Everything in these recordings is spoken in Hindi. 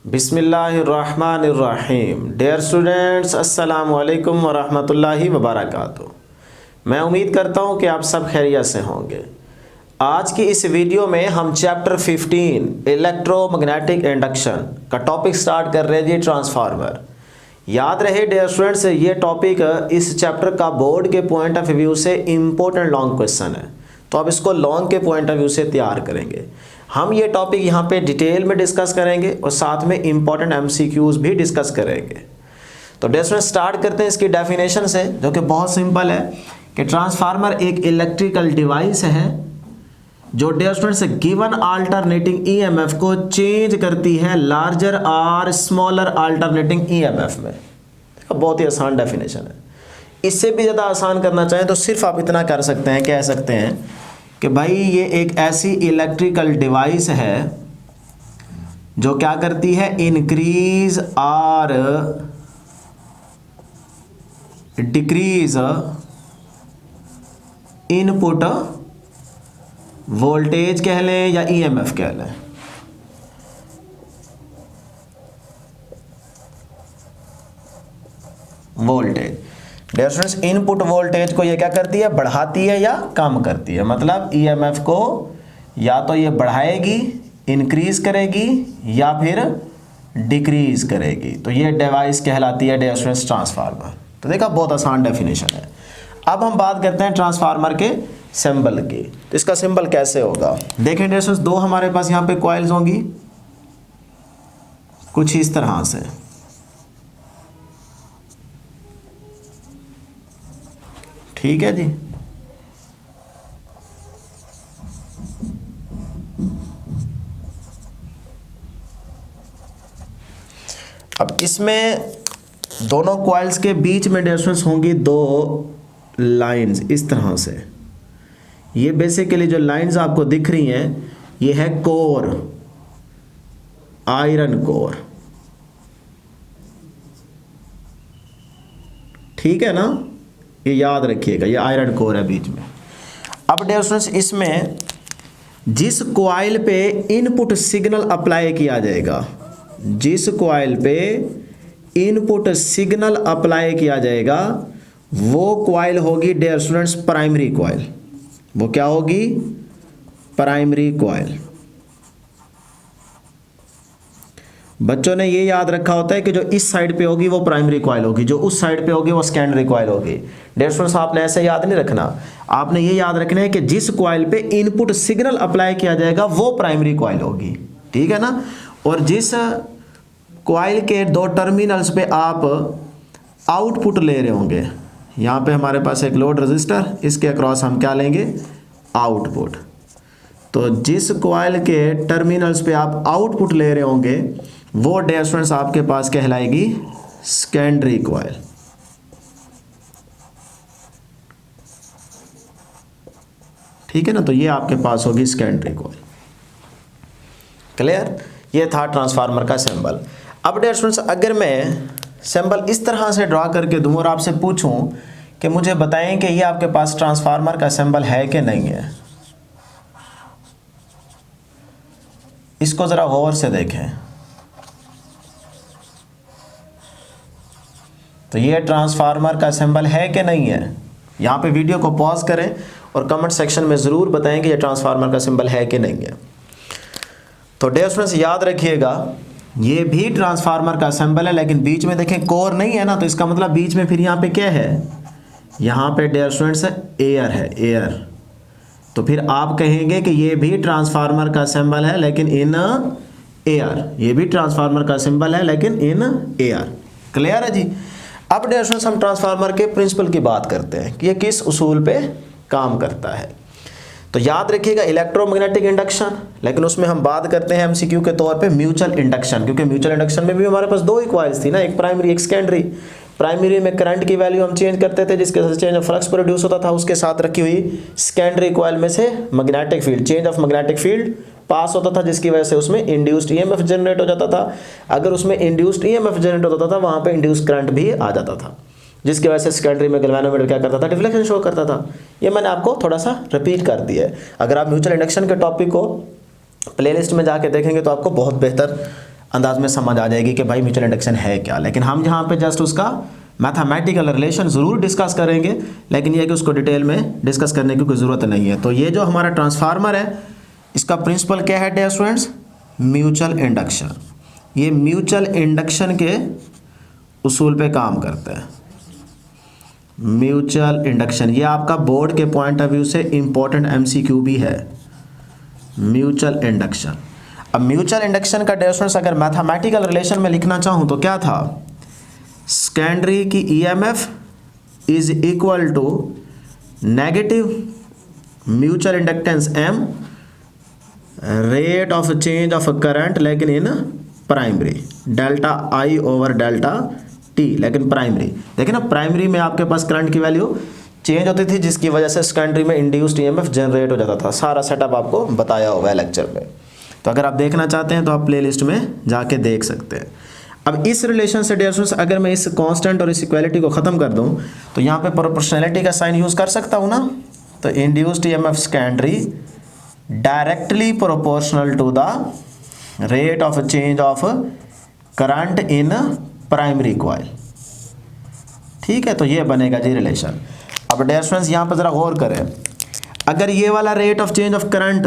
बिस्मिल्लाहिर्रहमानिर्रहीम। डियर स्टूडेंट्स, अस्सलामु अलैकुम वरहमतुल्लाहि वबरकातुहू। मैं उम्मीद करता हूँ कि आप सब खैरियत से होंगे। आज की इस वीडियो में हम चैप्टर 15 इलेक्ट्रोमैग्नेटिक इंडक्शन का टॉपिक स्टार्ट कर रहे हैं जी, ट्रांसफार्मर। याद रहे डियर स्टूडेंट्स, ये टॉपिक इस चैप्टर का बोर्ड के पॉइंट ऑफ व्यू से इम्पोर्टेंट लॉन्ग क्वेश्चन है, तो अब इसको लॉन्ग के पॉइंट ऑफ व्यू से तैयार करेंगे। हम ये टॉपिक यहाँ पे डिटेल में डिस्कस करेंगे और साथ में इम्पॉर्टेंट एमसीक्यूज भी डिस्कस करेंगे। तो डेस्टूडेंट स्टार्ट करते हैं इसकी डेफिनेशन से, जो कि बहुत सिंपल है कि ट्रांसफार्मर एक इलेक्ट्रिकल डिवाइस है जो डेस्टूडेंट्स गिवन अल्टरनेटिंग ईएमएफ को चेंज करती है लार्जर और स्मॉलर अल्टरनेटिंग ईएमएफ में। बहुत ही आसान डेफिनेशन है। इससे भी ज़्यादा आसान करना चाहें तो सिर्फ आप इतना कर सकते हैं, कह सकते हैं कि भाई ये एक ऐसी इलेक्ट्रिकल डिवाइस है जो क्या करती है, इंक्रीज और डिक्रीज इनपुट वोल्टेज कह लें या ईएमएफ कह लें। वोल्टेज डिफरेंस इनपुट वोल्टेज को ये क्या करती है, बढ़ाती है या कम करती है। मतलब ईएमएफ को या तो ये बढ़ाएगी, इंक्रीज करेगी या फिर डिक्रीज करेगी। तो ये डिवाइस कहलाती है डिफरेंस ट्रांसफार्मर। तो देखा, बहुत आसान डेफिनेशन है। अब हम बात करते हैं ट्रांसफार्मर के सिंबल की। तो इसका सिंबल कैसे होगा, देखें डिफरेंस, दो हमारे पास यहाँ पे कॉइल्स होंगी कुछ इस तरह से। ठीक है जी। अब इसमें दोनों कॉइल्स के बीच में डिस्टेंस होंगी दो लाइंस इस तरह से। ये बेसिकली जो लाइंस आपको दिख रही हैं, ये है कोर, आयरन कोर। ठीक है ना, ये याद रखिएगा, ये आयरन कोर है बीच में। अब डिफरेंस इसमें जिस कॉइल पे इनपुट सिग्नल अप्लाई किया जाएगा, जिस कॉइल पे इनपुट सिग्नल अप्लाई किया जाएगा वो कॉइल होगी डियर स्टूडेंट्स प्राइमरी कॉइल। वो क्या होगी, प्राइमरी कॉइल। बच्चों ने ये याद रखा होता है कि जो इस साइड पे होगी वो प्राइमरी कॉइल होगी, जो उस साइड पे होगी वो सेकेंडरी कॉइल होगी। डियर स्टूडेंट्स, आपने ऐसे याद नहीं रखना, आपने ये याद रखना है कि जिस कॉइल पे इनपुट सिग्नल अप्लाई किया जाएगा वो प्राइमरी कॉइल होगी। ठीक है ना। और जिस कॉइल के दो टर्मिनल्स पे आप आउटपुट ले रहे होंगे, यहाँ पे हमारे पास एक लोड रजिस्टर, इसके अक्रॉस हम क्या लेंगे, आउटपुट। तो जिस कॉइल के टर्मिनल्स पे आप आउटपुट ले रहे होंगे वो डियर स्टूडेंट्स आपके पास कहलाएगी सेकेंडरी कॉइल। ठीक है ना। तो ये आपके पास होगी सेकेंडरी कॉइल। क्लियर। ये था ट्रांसफार्मर का सिंबल। अब डियर स्टूडेंट्स, अगर मैं सिंबल इस तरह से ड्रा करके दूं और आपसे पूछूं कि मुझे बताएं कि ये आपके पास ट्रांसफार्मर का सिंबल है कि नहीं है, इसको जरा गौर से देखें। तो ये ट्रांसफार्मर का सिंबल है कि नहीं है। यहाँ पे वीडियो को पॉज करें और कमेंट सेक्शन में ज़रूर बताएं कि ये ट्रांसफार्मर का सिंबल है कि नहीं है। तो डियर स्टूडेंट्स याद रखिएगा, ये भी ट्रांसफार्मर का सिंबल है, लेकिन बीच में देखें कोर नहीं है ना, तो इसका मतलब बीच में फिर यहाँ पे क्या है, यहाँ पे डियर स्टूडेंट्स एयर है, एयर। तो फिर आप कहेंगे कि ये भी ट्रांसफार्मर का सिंबल है लेकिन इन एयर। ये भी ट्रांसफार्मर का सिंबल है लेकिन इन एयर। क्लियर है जी। अब डियर स्टूडेंट्स, हम ट्रांसफार्मर के प्रिंसिपल की बात करते हैं कि ये किस उसूल पे काम करता है। तो याद रखिएगा इलेक्ट्रोमैग्नेटिक इंडक्शन, लेकिन उसमें हम बात करते हैं एमसीक्यू के तौर पे म्यूचुअल इंडक्शन, क्योंकि म्यूचुअल इंडक्शन में भी हमारे पास दो ही कॉइल्स थी ना, एक प्राइमरी एक सेकेंडरी। प्राइमरी में करंट की वैल्यू हम चेंज करते थे, जिसके साथ चेंज ऑफ फ्लक्स प्रोड्यूस होता था, उसके साथ रखी हुई सेकेंडरी कॉइल में से magnetic field, change of magnetic field pass होता था, जिसकी वजह से उसमें इंड्यूस्ड ईएमएफ जनरेट हो जाता था। अगर उसमें इंड्यूस्ड ईएमएफ जनरेट होता था, वहाँ पे इंड्यूस्ड करंट भी आ जाता था, जिसकी वजह से सेकेंडरी में गैल्वेनोमीटर क्या करता था, डिफ्लेक्शन शो करता था। ये मैंने आपको थोड़ा सा रिपीट कर दिया है। अगर आप म्यूचुअल इंडक्शन के टॉपिक को प्लेलिस्ट में जाके देखेंगे तो आपको बहुत बेहतर अंदाज में समझ आ जाएगी कि भाई म्यूचुअल इंडक्शन है क्या। लेकिन हम यहाँ पे जस्ट उसका मैथमेटिकल रिलेशन ज़रूर डिस्कस करेंगे, लेकिन ये कि उसको डिटेल में डिस्कस करने की कोई ज़रूरत नहीं है। तो ये जो हमारा ट्रांसफार्मर है, इसका प्रिंसिपल क्या है डियर स्टूडेंट्स? Mutual induction. ये म्यूचुअल इंडक्शन के उसूल पे काम करता है। म्यूचुअल इंडक्शन, ये आपका बोर्ड के पॉइंट ऑफ व्यू से इम्पोर्टेंट MCQ भी है, म्यूचुअल इंडक्शन। अब म्यूचुअल इंडक्शन का डियर स्टूडेंट्स अगर मैथमेटिकल रिलेशन में लिखना चाहूँ तो क्या था? सेकेंडरी की EMF is equal to negative mutual inductance M, rate of change of current लेकिन in primary, delta I over delta T, लेकिन प्राइमरी। देखिए ना, प्राइमरी में आपके पास करंट की वैल्यू चेंज होती थी जिसकी वजह से सेकेंडरी में इंड्यूस्ड EMF जनरेट हो जाता था। सारा सेटअप आपको बताया हुआ है लेक्चर में, तो अगर आप देखना चाहते हैं तो आप प्लेलिस्ट में जाके देख सकते हैं। अब इस रिलेशन से डियर स्टूडेंट्स अगर मैं इस कांस्टेंट और इस इक्वालिटी को ख़त्म कर दूं तो यहाँ पे प्रोपोर्शनैलिटी का साइन यूज़ कर सकता हूँ ना। तो induced EMF secondary directly proportional to the rate of change of current in primary coil. ठीक है, तो ये बनेगा जी रिलेशन। अब डियर स्टूडेंट्स यहाँ पर ज़रा गौर करें, अगर ये वाला rate of change of current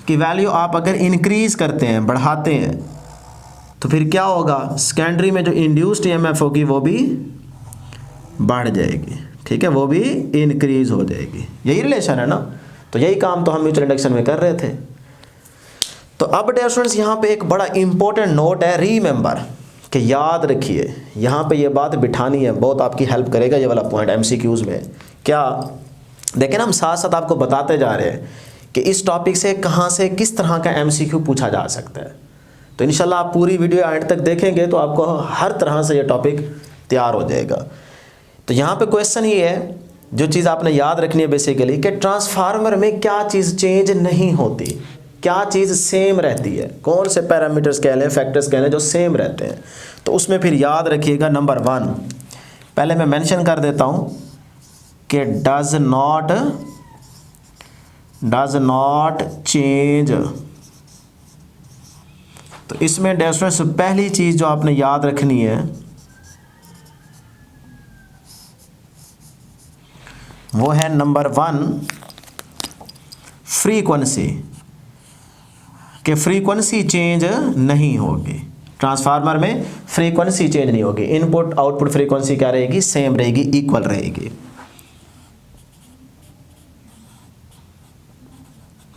की वैल्यू आप अगर इंक्रीज़ करते हैं, बढ़ाते हैं, तो फिर क्या होगा? सेकेंडरी में जो इंड्यूस्ड EMF होगी वो भी बढ़ जाएगी। ठीक है, वो भी इंक्रीज हो जाएगी। यही रिलेशन है ना। तो यही काम तो हम म्यूचुअल इंडक्शन में कर रहे थे। तो अब डियर स्टूडेंट्स यहाँ पे एक बड़ा इंपॉर्टेंट नोट है, रीमेंबर, कि याद रखिए, यहाँ पे ये बात बिठानी है, बहुत आपकी हेल्प करेगा ये वाला पॉइंट MCQs में। क्या देखें ना, हम साथ साथ आपको बताते जा रहे हैं कि इस टॉपिक से कहाँ से किस तरह का MCQ पूछा जा सकता है। तो इंशाल्लाह आप पूरी वीडियो एंड तक देखेंगे तो आपको हर तरह से ये टॉपिक तैयार हो जाएगा। तो यहाँ पे क्वेश्चन ये है, जो चीज़ आपने याद रखनी है बेसिकली, कि ट्रांसफार्मर में क्या चीज़ चेंज नहीं होती, क्या चीज़ सेम रहती है, कौन से पैरामीटर्स कह लें, फैक्टर्स कह लें जो सेम रहते हैं। तो उसमें फिर याद रखिएगा, नंबर 1 पहले मैं मेंशन कर देता हूँ कि डज नॉट चेंज। तो इसमें डियर स्टूडेंट्स पहली चीज़ जो आपने याद रखनी है वो है नंबर 1 फ्रीक्वेंसी, कि फ्रीक्वेंसी चेंज नहीं होगी। ट्रांसफार्मर में फ्रीक्वेंसी चेंज नहीं होगी, इनपुट आउटपुट फ्रीक्वेंसी क्या रहेगी? सेम रहेगी, इक्वल रहेगी।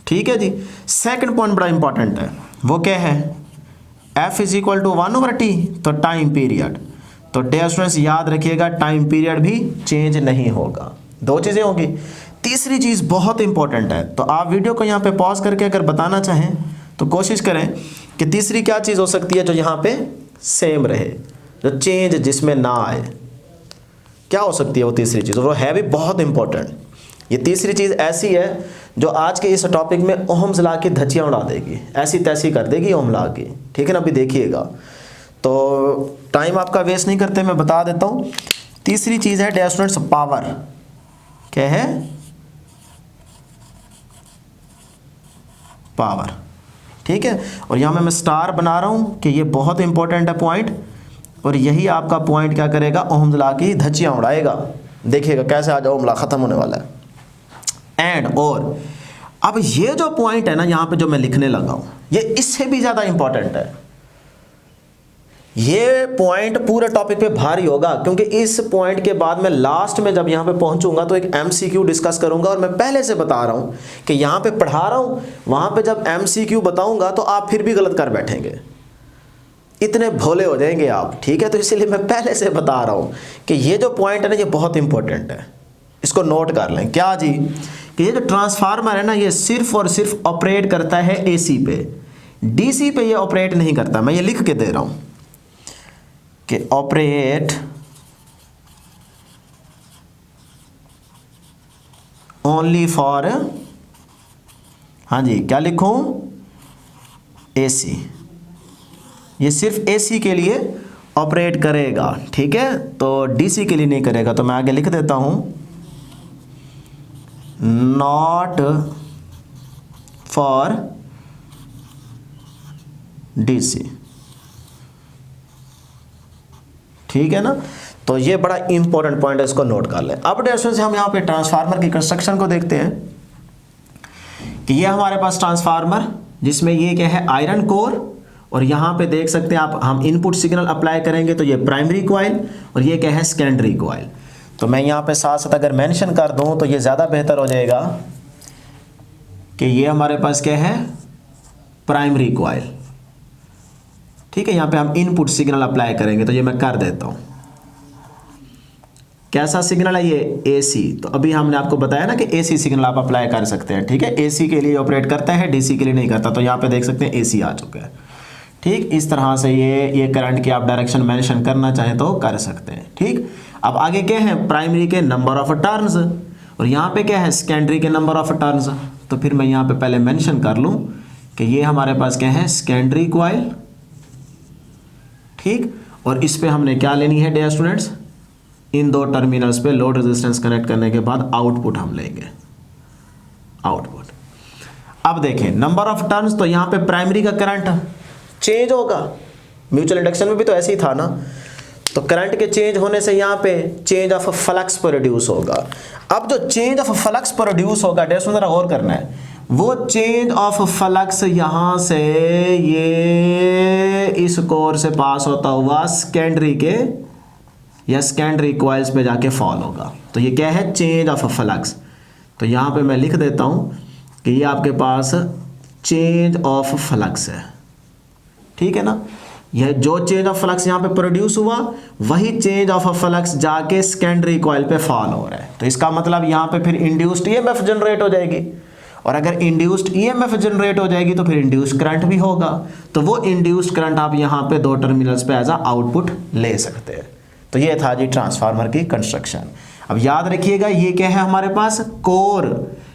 ठीक है जी। सेकंड पॉइंट बड़ा इंपॉर्टेंट है, वो क्या है? F is equal to 1/T, तो टाइम पीरियड। तो डियर स्टूडेंट्स याद रखिएगा, टाइम पीरियड भी चेंज नहीं होगा। दो चीज़ें होंगी। तीसरी चीज़ बहुत इंपॉर्टेंट है, तो आप वीडियो को यहाँ पे पॉज करके अगर बताना चाहें तो कोशिश करें कि तीसरी क्या चीज़ हो सकती है जो यहाँ पे सेम रहे, जो चेंज जिसमें ना आए। क्या हो सकती है वो तीसरी चीज़? वो है भी बहुत इंपॉर्टेंट। ये तीसरी चीज़ ऐसी है जो आज के इस टॉपिक में ओहम्स लॉ की धज्जियाँ उड़ा देगी, ऐसी तैसी कर देगी ओहम लॉ की। ठीक है ना, अभी देखिएगा। तो टाइम आपका वेस्ट नहीं करते, मैं बता देता हूँ। तीसरी चीज़ है डियर स्टूडेंट्स पावर। क्या है? पावर। ठीक है, और यहाँ मैं स्टार बना रहा हूँ कि ये बहुत इंपॉर्टेंट है पॉइंट, और यही आपका पॉइंट क्या करेगा? ओहम्स लॉ की धज्जियाँ उड़ाएगा। देखिएगा कैसे आज ओहम लॉ ख़त्म होने वाला है। एंड और अब ये जो पॉइंट है ना यहाँ पे जो मैं लिखने लगा हूँ, ये इससे भी ज़्यादा इंपॉर्टेंट है। ये पॉइंट पूरे टॉपिक पे भारी होगा, क्योंकि इस पॉइंट के बाद मैं लास्ट में जब यहाँ पे पहुँचूंगा तो एक MCQ डिस्कस करूँगा। और मैं पहले से बता रहा हूँ कि यहाँ पे पढ़ा रहा हूँ, वहाँ पे जब MCQ बताऊँगा तो आप फिर भी गलत कर बैठेंगे, इतने भोले हो जाएंगे आप। ठीक है, तो इसीलिए मैं पहले से बता रहा हूँ कि ये जो पॉइंट है ना ये बहुत इंपॉर्टेंट है, इसको नोट कर लें। क्या जी? कि ये जो ट्रांसफार्मर है ना ये सिर्फ और सिर्फ ऑपरेट करता है AC पे, DC पे ये ऑपरेट नहीं करता। मैं ये लिख के दे रहा हूँ कि ऑपरेट ओनली फॉर, हाँ जी क्या लिखूं? AC। ये सिर्फ AC के लिए ऑपरेट करेगा। ठीक है, तो DC के लिए नहीं करेगा। तो मैं आगे लिख देता हूँ नॉट फॉर DC। ठीक है ना। तो ये बड़ा इंपॉर्टेंट पॉइंट है, इसको नोट कर लें। अब डियर स्टूडेंट्स हम यहाँ पे ट्रांसफार्मर की कंस्ट्रक्शन को देखते हैं कि ये हमारे पास ट्रांसफार्मर जिसमें ये क्या है आयरन कोर, और यहाँ पे देख सकते हैं आप हम इनपुट सिग्नल अप्लाई करेंगे तो ये प्राइमरी कॉइल और ये क्या है सेकेंडरी कॉइल। तो मैं यहाँ पे साथ साथ अगर मेंशन कर दूँ तो ये ज़्यादा बेहतर हो जाएगा कि ये हमारे पास क्या है प्राइमरी कॉइल, ठीक है। यहाँ पे हम इनपुट सिग्नल अप्लाई करेंगे तो ये मैं कर देता हूँ। कैसा सिग्नल है ये एसी, तो अभी हमने आपको बताया ना कि एसी सिग्नल आप अप्लाई कर सकते हैं, ठीक है। एसी के लिए ऑपरेट करता है, डीसी के लिए नहीं करता। तो यहाँ पे देख सकते हैं एसी आ चुका है, ठीक। इस तरह से ये करंट की आप डायरेक्शन मेंशन करना चाहें तो कर सकते हैं, ठीक। अब आगे क्या है प्राइमरी के नंबर ऑफ टर्न्स, और यहाँ पे क्या है सेकेंडरी के नंबर ऑफ टर्न्स। तो फिर मैं यहाँ पे पहले मेंशन कर लूँ कि ये हमारे पास क्या है सेकेंडरी कॉइल, ठीक। और इस पे हमने क्या लेनी है डियर स्टूडेंट्स, इन दो टर्मिनल्स पे लोड रेजिस्टेंस कनेक्ट करने के बाद आउटपुट हम लेंगे, आउटपुट। अब देखें नंबर ऑफ टर्न्स, तो यहाँ पे प्राइमरी का करंट चेंज होगा, म्यूचुअल इंडक्शन में भी तो ऐसे ही था ना। तो करंट के चेंज होने से यहाँ पे चेंज ऑफ फ्लक्स प्रोड्यूस होगा। अब जो चेंज ऑफ फ्लक्स प्रोड्यूस होगा डियर स्टूडेंट्स गौर करना है, वो चेंज ऑफ फ्लक्स यहाँ से ये इस कोर से पास होता हुआ सेकेंडरी के या सेकेंडरी कॉइल्स पे जाके फॉल होगा। तो ये क्या है चेंज ऑफ फ्लक्स। तो यहाँ पे मैं लिख देता हूँ कि ये आपके पास चेंज ऑफ फ्लक्स है, ठीक है ना। यह जो चेंज ऑफ फ्लक्स यहाँ पे प्रोड्यूस हुआ वही चेंज ऑफ फ्लक्स जाके सेकेंडरी कॉइल पे फॉल हो रहा है। तो इसका मतलब यहाँ पे फिर इंड्यूस्ड ईएमएफ जनरेट हो जाएगी, और अगर इंड्यूस्ड ईएमएफ जनरेट हो जाएगी तो फिर इंड्यूस्ड करंट भी होगा। तो वो इंड्यूस्ड करंट आप यहाँ पे दो टर्मिनल्स पे एज अ आउटपुट ले सकते हैं। तो ये था जी ट्रांसफार्मर की कंस्ट्रक्शन। अब याद रखिएगा ये क्या है हमारे पास कोर,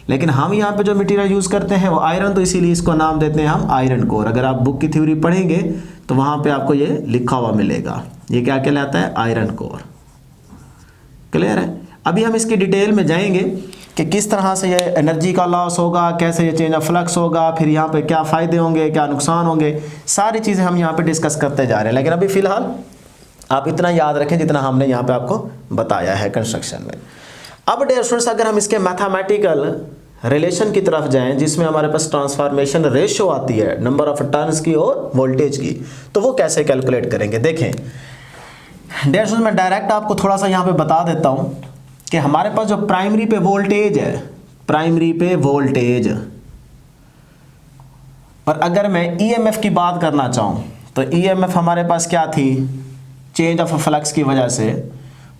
लेकिन हम यहाँ पे जो मटेरियल यूज़ करते हैं वो आयरन, तो इसीलिए इसको नाम देते हैं हम आयरन कोर। अगर आप बुक की थ्योरी पढ़ेंगे तो वहाँ पे आपको ये लिखा हुआ मिलेगा, ये क्या कहलाता है आयरन कोर। क्लियर है। अभी हम इसकी डिटेल में जाएंगे कि किस तरह से ये एनर्जी का लॉस होगा, कैसे ये चेंज ऑफ फ्लक्स होगा, फिर यहाँ पे क्या फ़ायदे होंगे क्या नुकसान होंगे, सारी चीज़ें हम यहाँ पे डिस्कस करते जा रहे हैं। लेकिन अभी फ़िलहाल आप इतना याद रखें जितना हमने यहाँ पे आपको बताया है कंस्ट्रक्शन में। अब डियर स्टूडेंट्स अगर हम इसके मैथमेटिकल रिलेशन की तरफ जाएं जिसमें हमारे पास ट्रांसफॉर्मेशन रेशियो आती है नंबर ऑफ टर्न्स की और वोल्टेज की, तो वो कैसे कैलकुलेट करेंगे। देखें डियर स्टूडेंट्स मैं डायरेक्ट आपको थोड़ा सा यहाँ पे बता देता हूँ कि हमारे पास जो प्राइमरी पे वोल्टेज है, प्राइमरी पे वोल्टेज, और अगर मैं ईएमएफ की बात करना चाहूँ तो ईएमएफ हमारे पास क्या थी चेंज ऑफ फ्लक्स की वजह से,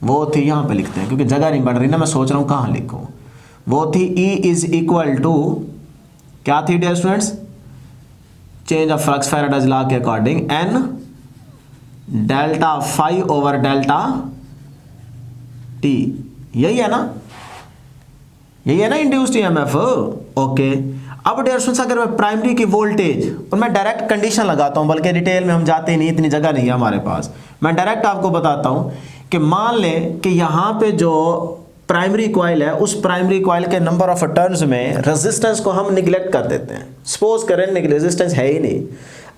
वो थी यहाँ पे लिखते हैं क्योंकि जगह नहीं बढ़ रही ना, मैं सोच रहा हूँ कहाँ लिखूँ। वो थी E इज इक्वल टू क्या थी dear students, change of flux Faraday's law के according N delta phi over delta T, यही है ना, यही है ना इंड्यूस्ड ईएमएफ। ओके। अब डियर स्टूडेंट्स अगर मैं प्राइमरी की वोल्टेज, और मैं डायरेक्ट कंडीशन लगाता हूं, बल्कि डिटेल में हम जाते नहीं, इतनी जगह नहीं है हमारे पास, मैं डायरेक्ट आपको बताता हूं कि मान लें कि यहाँ पे जो प्राइमरी कॉइल है उस प्राइमरी कॉइल के नंबर ऑफ टर्न्स में रेजिस्टेंस को हम निगलेक्ट कर देते हैं। सपोज करें रेजिस्टेंस है ही नहीं,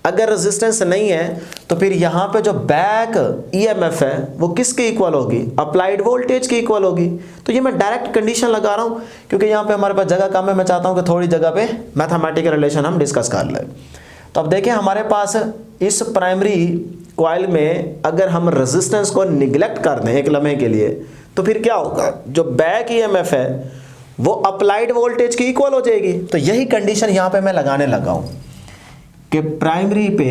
अगर रेजिस्टेंस नहीं है तो फिर यहाँ पे जो बैक ईएमएफ है वो किसके इक्वल होगी, अप्लाइड वोल्टेज के इक्वल होगी। तो ये मैं डायरेक्ट कंडीशन लगा रहा हूँ क्योंकि यहाँ पे हमारे पास जगह कम है, मैं चाहता हूँ कि थोड़ी जगह पे मैथमेटिकल रिलेशन हम डिस्कस कर लें। तो अब देखें हमारे पास इस प्राइमरी कॉइल में अगर हम रेजिस्टेंस को निगलेक्ट कर दें एक लम्हे के लिए तो फिर क्या होगा, जो बैक ईएमएफ है वो अप्लाइड वोल्टेज की इक्वल हो जाएगी। तो यही कंडीशन यहाँ पे मैं लगाने लगा हूँ कि प्राइमरी पे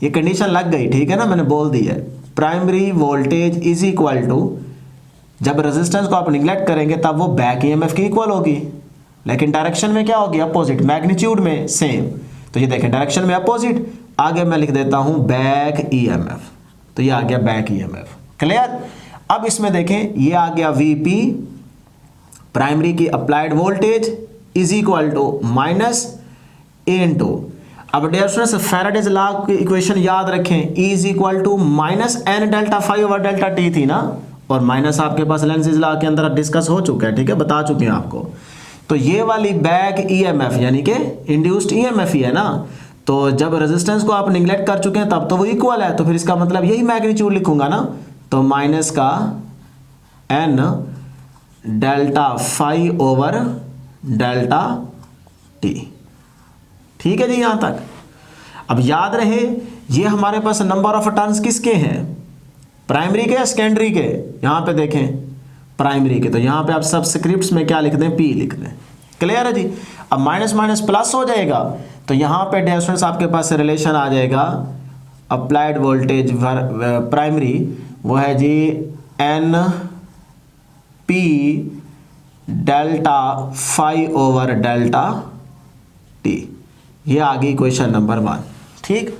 ये कंडीशन लग गई, ठीक है ना, मैंने बोल दी है primary voltage is equal to, जब रेजिस्टेंस को आप निगलेक्ट करेंगे तब वो बैक ईएमएफ की इक्वल होगी, लेकिन डायरेक्शन में क्या होगी अपोजिट, मैग्नीट्यूड में सेम। तो ये देखें डायरेक्शन में अपोजिट, आगे मैं लिख देता हूं बैक ईएमएफ, तो ये आ गया बैक ईएमएफ। क्लियर। अब इसमें देखें ये आ गया वीपी प्राइमरी की applied voltage is equal to minus A into, अब डियर स्टूडेंट्स फैराडेज लॉ की इक्वेशन याद रखें, E is equal to minus N delta phi over delta T थी ना, और माइनस आपके पास लेंज़ लॉ के अंदर डिस्कस हो चुका है, ठीक है, बता चुके हैं आपको। तो ये वाली बैक ईएमएफ यानी कि इंड्यूस्ड ईएमएफ ही है ना, तो जब रेजिस्टेंस को आप निगलेक्ट कर चुके हैं तब तो वो इक्वल है, तो फिर इसका मतलब यही मैग्नीट्यूड लिखूंगा ना, तो माइनस का n delta phi over delta T. ठीक है जी यहां तक। अब याद रहे ये हमारे पास नंबर ऑफ टर्न्स किसके हैं, प्राइमरी के या सेकेंडरी के। यहां पे देखें प्राइमरी के, तो यहां पे आप सबस्क्रिप्ट्स में क्या लिख दें, पी लिख दें। क्लियर है जी। अब माइनस माइनस प्लस हो जाएगा, तो यहां पे डियर स्टूडेंट्स आपके पास रिलेशन आ जाएगा अप्लाइड वोल्टेज प्राइमरी, वो है जी N P delta phi over delta T. ये आ गई क्वेश्चन नंबर 1। ठीक।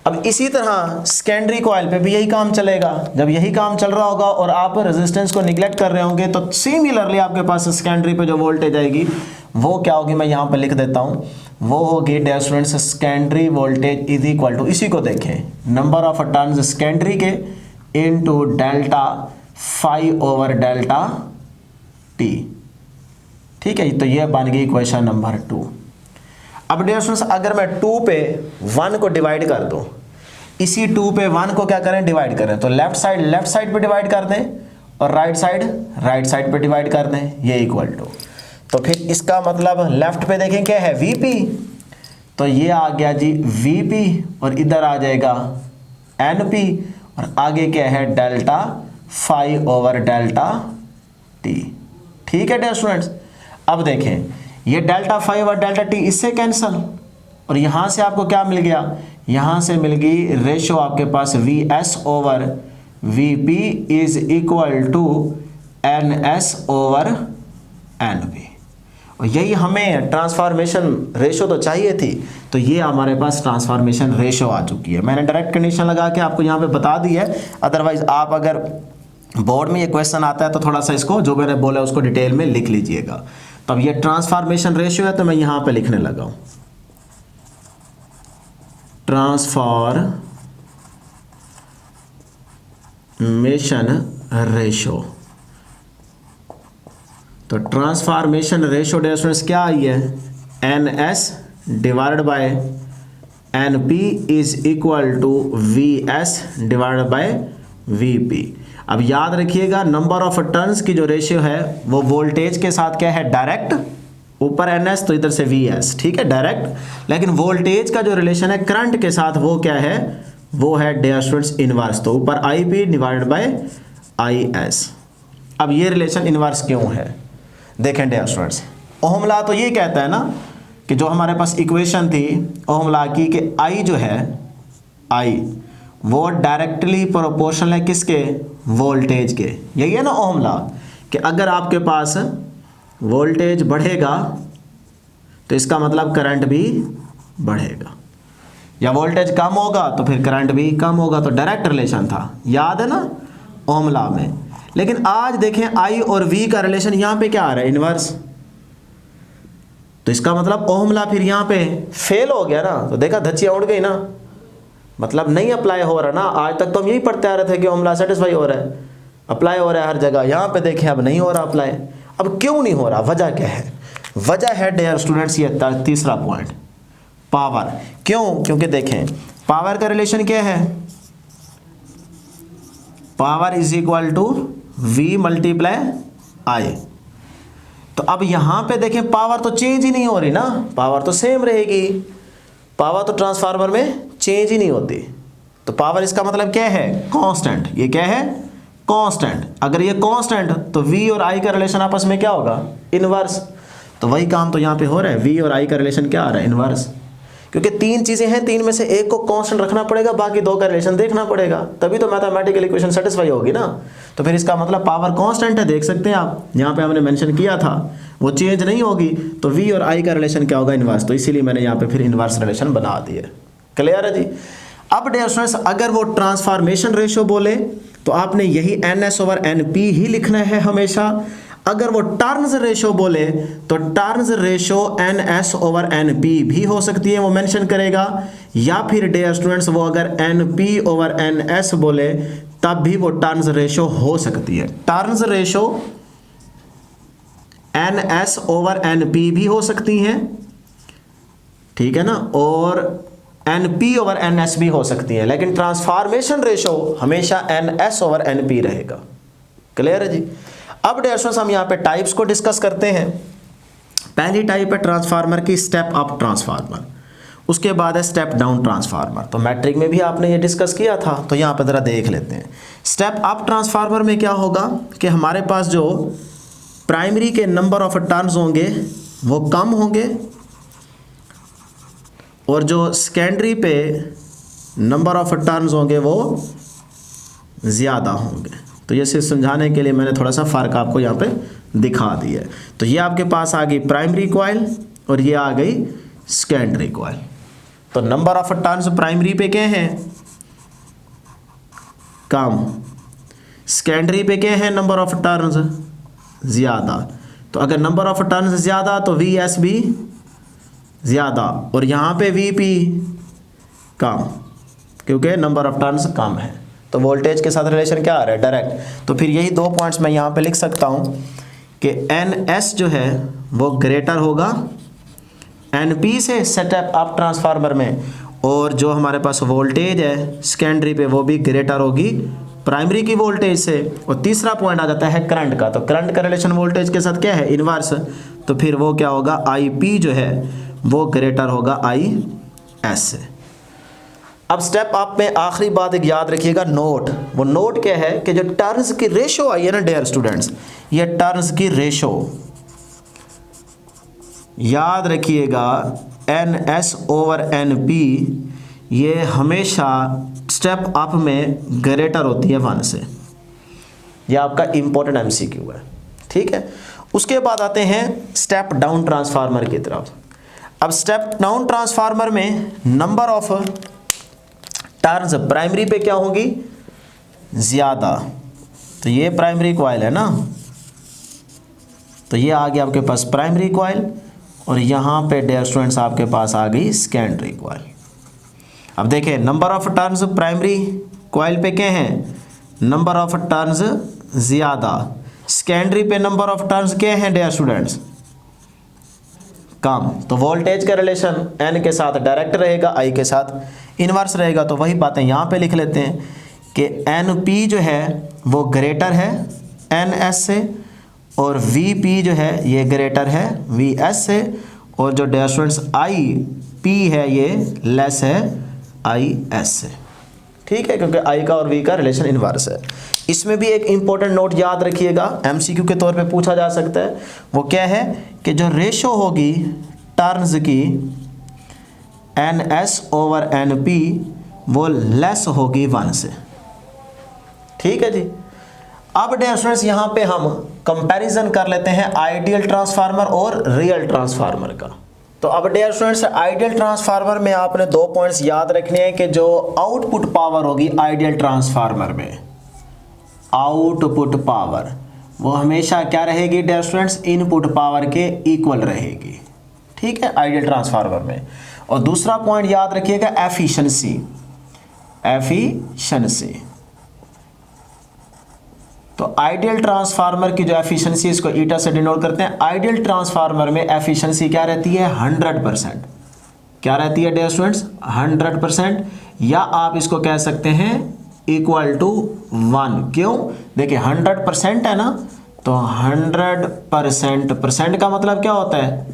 अब इसी तरह सेकेंडरी कॉइल पे भी यही काम चलेगा। जब यही काम चल रहा होगा और आप रेजिस्टेंस को निगलेक्ट कर रहे होंगे, तो सिमिलरली आपके पास सेकेंडरी पे जो वोल्टेज आएगी वो क्या होगी, मैं यहाँ पे लिख देता हूँ, वो होगी dear students secondary voltage is equal to, इसी को देखें, नंबर ऑफ टर्न्स सेकेंडरी के into delta phi over delta T. ठीक है, तो ये बन गई क्वेश्चन नंबर 2। अब डियर स्टूडेंट्स अगर मैं 2 पे 1 को डिवाइड कर दूं, इसी 2 पे 1 को क्या करें, डिवाइड करें, तो लेफ्ट साइड पे डिवाइड कर दें और राइट साइड पे डिवाइड कर दें, ये इक्वल टू, तो फिर इसका मतलब लेफ्ट पे देखें क्या है, वीपी, तो ये आ गया जी वीपी और इधर आ जाएगा एनपी और आगे क्या है delta phi over delta T. ठीक है डियर स्टूडेंट्स। अब देखें ये delta phi over delta T इससे कैंसल, और यहां से आपको क्या मिल गया, यहां से मिल गई रेशो आपके पास V S over V P is equal to N S over N P. और यही हमें ट्रांसफॉर्मेशन रेशो तो चाहिए थी, तो ये हमारे पास ट्रांसफॉर्मेशन रेशो आ चुकी है। मैंने डायरेक्ट कंडीशन लगा के आपको यहाँ पे बता दी है, अदरवाइज आप अगर बोर्ड में ये क्वेश्चन आता है तो थोड़ा सा इसको जो मैंने बोला उसको डिटेल में लिख लीजिएगा। तो अब ये ट्रांसफॉर्मेशन रेशियो है, तो मैं यहाँ पे लिखने लगा हूँ ट्रांसफॉर्मेशन रेशो। तो ट्रांसफॉर्मेशन रेशो डियर स्टूडेंट्स क्या आई है, N S divided by N P is equal to V S divided by V P. अब याद रखिएगा नंबर ऑफ टर्न्स की जो रेशियो है वो वोल्टेज के साथ क्या है, डायरेक्ट, ऊपर एन एस तो इधर से वी एस, ठीक है डायरेक्ट, लेकिन वोल्टेज का जो रिलेशन है करंट के साथ वो क्या है, वो है डियर स्टूडेंट्स इनवर्स, तो ऊपर I P divided by I S. अब ये रिलेशन इनवर्स क्यों है, देखें डियर स्टूडेंट्स, ओहम लॉ तो ये कहता है ना कि जो हमारे पास इक्वेशन थी ओहम लॉ की कि आई जो है, आई वो डायरेक्टली प्रोपोर्शनल है किसके, वोल्टेज के। यही है ना ओहम लॉ कि अगर आपके पास वोल्टेज बढ़ेगा तो इसका मतलब करंट भी बढ़ेगा, या वोल्टेज कम होगा तो फिर करंट भी कम होगा, तो डायरेक्ट रिलेशन था, याद है ना ओहम लॉ में। लेकिन आज देखें आई और वी का रिलेशन यहाँ पे क्या आ रहा है, इनवर्स, तो इसका मतलब ओहम लॉ फिर यहाँ पे फेल हो गया ना। तो देखा धच्चियाँ उड़ गई ना, मतलब नहीं अप्लाई हो रहा ना। आज तक तो हम यही पढ़ते आ रहे थे कि ओहम लॉ सेटिस्फाई हो रहा है, अप्लाई हो रहा है हर जगह, यहाँ पे देखें अब नहीं हो रहा अप्लाई। अब क्यों नहीं हो रहा, वजह क्या है, वजह है डियर स्टूडेंट्स ये तीसरा पॉइंट, पावर। क्यों, क्योंकि देखें पावर का रिलेशन क्या है, power is equal to V multiply I. तो अब यहां पे देखें पावर तो चेंज ही नहीं हो रही ना, पावर तो सेम रहेगी, पावर तो ट्रांसफार्मर में चेंज ही नहीं होती। तो पावर इसका मतलब क्या है, कांस्टेंट। ये क्या है, कांस्टेंट। अगर ये कांस्टेंट तो वी और आई का रिलेशन आपस में क्या होगा, इनवर्स। तो वही काम तो यहाँ पे हो रहा है, वी और आई का रिलेशन क्या आ रहा है, इनवर्स। क्योंकि तीन चीजें हैं, तीन में से एक को कांस्टेंट रखना पड़ेगा, बाकी दो का रिलेशन देखना पड़ेगा, तभी तो मैथमेटिकल इक्वेशन सेटिस्फाई होगी ना। तो फिर इसका मतलब पावर कांस्टेंट है, देख सकते हैं आप, यहाँ पे हमने मेंशन किया था, वो चेंज नहीं होगी। तो वी और आई का रिलेशन क्या होगा, इनवर्स। तो इसीलिए मैंने यहाँ पे फिर इनवर्स रिलेशन बना दिया। क्लियर है जी। अब डियर स्टूडेंट्स अगर वो ट्रांसफॉर्मेशन रेशियो बोले तो आपने यही N S over N P ही लिखना है हमेशा। अगर वो टर्न्स रेशो बोले तो turns ratio N S over N P भी हो सकती है, वो मेंशन करेगा। या फिर डियर स्टूडेंट्स वो अगर N P over N S बोले तब भी वो टर्न्स रेशो हो सकती है। Turns ratio N S over N P भी हो सकती हैं, ठीक है ना। और NP ओवर NS भी हो सकती है, लेकिन ट्रांसफॉर्मेशन रेशो हमेशा NS ओवर NP रहेगा। क्लियर है जी। अब डियर स्टूडेंट्स हम यहाँ पे टाइप्स को डिस्कस करते हैं। पहली टाइप है ट्रांसफार्मर की स्टेप अप ट्रांसफार्मर, उसके बाद है स्टेप डाउन ट्रांसफार्मर। तो मैट्रिक में भी आपने ये डिस्कस किया था, तो यहाँ पर ज़रा देख लेते हैं। स्टेप अप ट्रांसफार्मर में क्या होगा कि हमारे पास जो प्राइमरी के नंबर ऑफ टर्न्स होंगे वो कम होंगे और जो सेकेंडरी पे नंबर ऑफ टर्न्स होंगे वो ज़्यादा होंगे। तो ये सिर्फ समझाने के लिए मैंने थोड़ा सा फ़र्क आपको यहाँ पे दिखा दिया है। तो ये आपके पास आ गई प्राइमरी कॉइल और ये आ गई सेकेंडरी कॉइल। तो नंबर ऑफ टर्न्स प्राइमरी पे क्या हैं, कम, सेकेंडरी पे क्या है नंबर ऑफ टर्न्स ज़्यादा। तो अगर नंबर ऑफ टर्न्स ज़्यादा तो VS भी ज़्यादा और यहाँ पे VP कम, क्योंकि नंबर ऑफ टर्न्स कम है। तो वोल्टेज के साथ रिलेशन क्या आ रहा है, डायरेक्ट। तो फिर यही दो पॉइंट्स मैं यहाँ पे लिख सकता हूँ कि NS जो है वो ग्रेटर होगा NP से स्टेप अप ट्रांसफार्मर में, और जो हमारे पास वोल्टेज है सेकेंडरी पे वो भी ग्रेटर होगी प्राइमरी की वोल्टेज से। और तीसरा पॉइंट आ जाता है करंट का। तो करंट का रिलेशन वोल्टेज के साथ क्या है, इनवर्स। तो फिर वो क्या होगा, IP जो है वो ग्रेटर होगा IS से। अब स्टेप अप में आखिरी बात एक याद रखिएगा, नोट। वो नोट क्या है कि जो टर्न्स की रेशो आई है ना डियर स्टूडेंट्स, ये टर्न्स की रेशो याद रखिएगा NS ओवर NP ये हमेशा स्टेप अप में ग्रेटर होती है 1 से। ये आपका इंपॉर्टेंट MCQ है, ठीक है। उसके बाद आते हैं स्टेप डाउन ट्रांसफार्मर की तरफ। अब स्टेप डाउन ट्रांसफार्मर में नंबर ऑफ टर्न्स प्राइमरी पे क्या होगी, ज़्यादा। तो ये प्राइमरी कॉइल है ना, तो ये आ गया आपके पास प्राइमरी कॉइल और यहाँ पे डियर स्टूडेंट्स आपके पास आ गई सेकेंडरी कॉइल। अब देखें number of turns primary coil पे क्या हैं, नंबर ऑफ टर्न्स ज़्यादा, सेकेंडरी पे नंबर ऑफ टर्न्स क्या हैं डियर स्टूडेंट्स, कम। तो वोल्टेज का रिलेशन N के साथ डायरेक्ट रहेगा, I के साथ इनवर्स रहेगा। तो वही बातें यहाँ पे लिख लेते हैं कि NP जो है वो ग्रेटर है NS से और VP जो है ये ग्रेटर है VS से, और जो डियर स्टूडेंट्स IP है ये लेस है IS से, ठीक है, क्योंकि I का और V का रिलेशन इनवर्स है। इसमें भी एक इम्पोर्टेंट नोट याद रखिएगा, MCQ के तौर पे पूछा जा सकता है। वो क्या है कि जो रेशो होगी टर्न्स की NS ओवर NP वो लेस होगी 1 से, ठीक है जी। अब डियर स्टूडेंट्स यहाँ पे हम कंपैरिजन कर लेते हैं आइडियल ट्रांसफार्मर और रियल ट्रांसफार्मर का। तो अब डियर स्टूडेंट्स आइडियल ट्रांसफार्मर में आपने दो पॉइंट्स याद रखने हैं कि जो आउटपुट पावर होगी आइडियल ट्रांसफार्मर में, आउटपुट पावर वो हमेशा क्या रहेगी डियर स्टूडेंट्स, इनपुट पावर के इक्वल रहेगी, ठीक है, आइडियल ट्रांसफार्मर में। और दूसरा पॉइंट याद रखिएगा एफिशिएंसी, एफिशिएंसी। तो आइडियल ट्रांसफार्मर की जो एफिशिएंसी इसको ईटा से डिनोट करते हैं। आइडियल ट्रांसफार्मर में एफिशिएंसी क्या रहती है, 100%। क्या रहती है डियर स्टूडेंट्स, 100%, या आप इसको कह सकते हैं इक्वल टू 1। क्यों, देखिए 100% है ना, तो 100% परसेंट का मतलब क्या होता है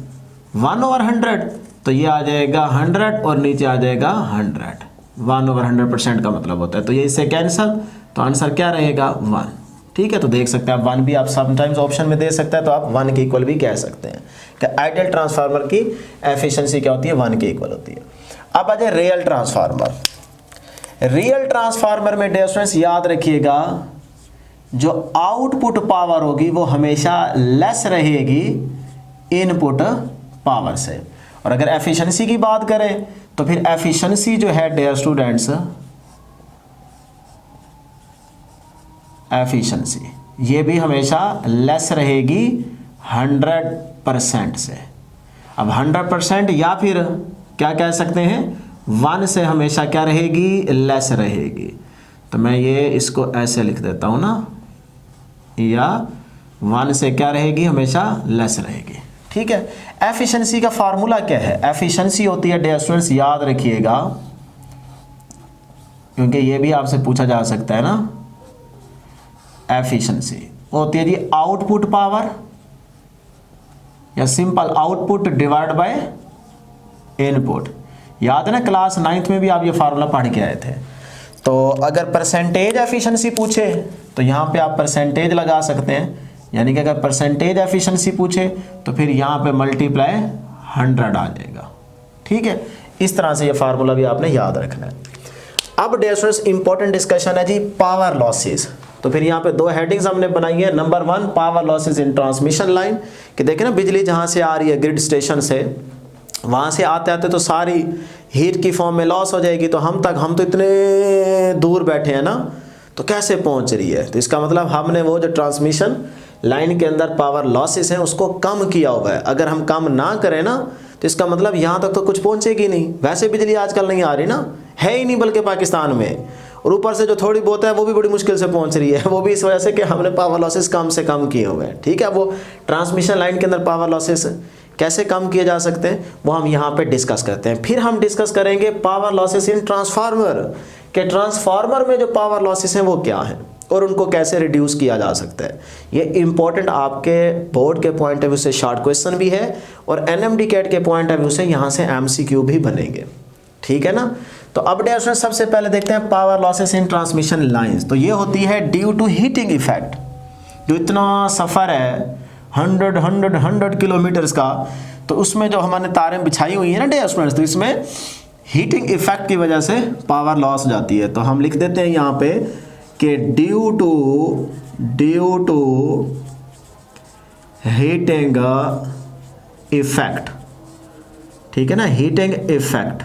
1/100, तो ये आ जाएगा 100 और नीचे आ जाएगा 100। 1/100% का मतलब होता है, तो ये इससे कैंसल, तो आंसर क्या रहेगा 1, ठीक है। तो देख सकते हैं आप 1 भी आप समटाइम्स ऑप्शन में दे सकते हैं, तो आप 1 के इक्वल भी कह सकते हैं कि आइडियल ट्रांसफार्मर की एफिशिएंसी क्या होती है, 1 के इक्वल होती है। अब आ जाए रियल ट्रांसफार्मर। रियल ट्रांसफार्मर में डियर स्टूडेंट्स याद रखिएगा जो आउटपुट पावर होगी वो हमेशा लेस रहेगी इनपुट पावर से। और अगर एफिशिएंसी की बात करें तो फिर एफिशिएंसी जो है डियर स्टूडेंट्स, एफिशिएंसी ये भी हमेशा लेस रहेगी 100% से। अब 100% या फिर क्या कह सकते हैं 1 से हमेशा क्या रहेगी, लेस रहेगी। तो मैं ये इसको ऐसे लिख देता हूँ ना, या 1 से क्या रहेगी, हमेशा लेस रहेगी, ठीक है। एफिशिएंसी का फार्मूला क्या है? एफिशिएंसी होती है डियर स्टूडेंट्स, याद रखिएगा क्योंकि ये भी आपसे पूछा जा सकता है ना। एफिशिएंसी होती है जी आउटपुट पावर या simple output divide by input. याद है ना, क्लास 9th में भी आप ये फार्मूला पढ़ के आए थे। तो अगर परसेंटेज एफिशिएंसी पूछे तो यहाँ पे आप परसेंटेज लगा सकते हैं, यानी कि अगर परसेंटेज एफिशिएंसी पूछे तो फिर यहाँ पे मल्टीप्लाई 100 आ जाएगा। ठीक है, इस तरह से ये फार्मूला भी आपने याद रखना है। अब डियर स्टूडेंट्स इंपॉर्टेंट डिस्कशन है जी पावर लॉसेस। तो फिर यहाँ पे दो हेडिंग्स हमने बनाई है। Number 1 power losses in transmission line, कि देखें ना बिजली जहाँ से आ रही है ग्रिड स्टेशन से, वहाँ से आते आते तो सारी हीट की फॉर्म में लॉस हो जाएगी, तो हम तो इतने दूर बैठे हैं ना, तो कैसे पहुँच रही है? तो इसका मतलब हमने वो जो ट्रांसमिशन लाइन के अंदर पावर लॉसेस हैं उसको कम किया हुआ है। अगर हम कम ना करें ना तो इसका मतलब यहाँ तक तो कुछ पहुँचेगी नहीं। वैसे बिजली आजकल नहीं आ रही ना, है ही नहीं बल्कि पाकिस्तान में, और ऊपर से जो थोड़ी बहुत है वो भी बड़ी मुश्किल से पहुंच रही है, वो भी इस वजह से कि हमने पावर लॉसेस कम से कम किए हुए हैं। ठीक है, वो ट्रांसमिशन लाइन के अंदर पावर लॉसेस कैसे कम किए जा सकते हैं वो हम यहाँ पे डिस्कस करते हैं। फिर हम डिस्कस करेंगे पावर लॉसेस इन ट्रांसफार्मर, के ट्रांसफार्मर में जो पावर लॉसेस हैं वो क्या हैं और उनको कैसे रिड्यूस किया जा सकता है। ये इंपॉर्टेंट आपके बोर्ड के पॉइंट ऑफ व्यू से शॉर्ट क्वेश्चन भी है और NMD कैट के पॉइंट ऑफ व्यू से यहाँ से MCQ भी बनेंगे। ठीक है ना। तो अब डियर स्टूडेंट्स सबसे पहले देखते हैं power losses in transmission lines. तो ये होती है ड्यू टू हीटिंग इफेक्ट। जो इतना सफ़र है 100 किलोमीटर्स का, तो उसमें जो हमारे तारें बिछाई हुई हैं ना डियर स्टूडेंट्स, तो इसमें हीटिंग इफेक्ट की वजह से पावर लॉस हो जाती है। तो हम लिख देते हैं यहाँ पे कि ड्यू टू हीटिंग इफेक्ट, ठीक है ना, हीटिंग इफेक्ट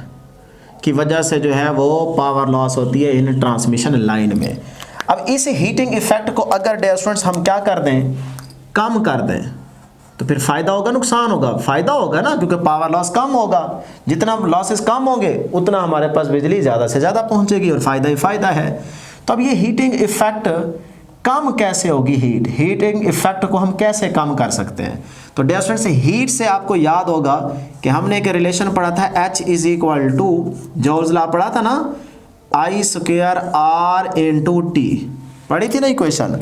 की वजह से जो है वो पावर लॉस होती है इन ट्रांसमिशन लाइन में। अब इस हीटिंग इफेक्ट को अगर डियर स्टूडेंट्स हम क्या कर दें, कम कर दें, तो फिर फ़ायदा होगा नुकसान होगा? फ़ायदा होगा ना, क्योंकि पावर लॉस कम होगा। जितना लॉसेस कम होंगे उतना हमारे पास बिजली ज़्यादा से ज़्यादा पहुंचेगी और फ़ायदा ही फ़ायदा है। तो अब ये हीटिंग इफेक्ट कम कैसे होगी? हीटिंग इफेक्ट को हम कैसे कम कर सकते हैं? तो डियर स्टूडेंट्स हीट से आपको याद होगा कि हमने एक रिलेशन पढ़ा था H = जॉल्स लॉ पढ़ा था ना, I²R × T पढ़ी थी ना इक्वेशन।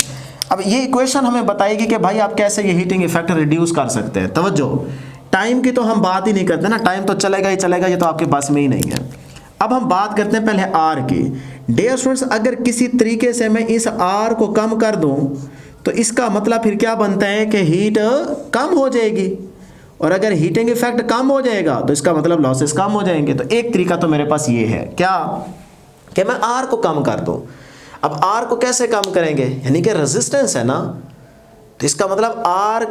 अब ये इक्वेशन हमें बताएगी कि भाई आप कैसे ये हीटिंग इफेक्ट रिड्यूस कर सकते हैं। तवज्जो, टाइम की तो हम बात ही नहीं करते ना, टाइम तो चलेगा ही चलेगा, ये तो आपके पास में ही नहीं है। अब हम बात करते हैं पहले R की। डियर स्टूडेंट्स अगर किसी तरीके से मैं इस R को कम कर दूं तो इसका मतलब फिर क्या बनता है कि हीट कम हो जाएगी, और अगर हीटिंग इफेक्ट कम हो जाएगा तो इसका मतलब लॉसेस कम हो जाएंगे। तो एक तरीका तो मेरे पास ये है क्या, कि मैं R को कम कर दूं। अब R को कैसे कम करेंगे, यानी कि रेजिस्टेंस है ना, तो इसका मतलब R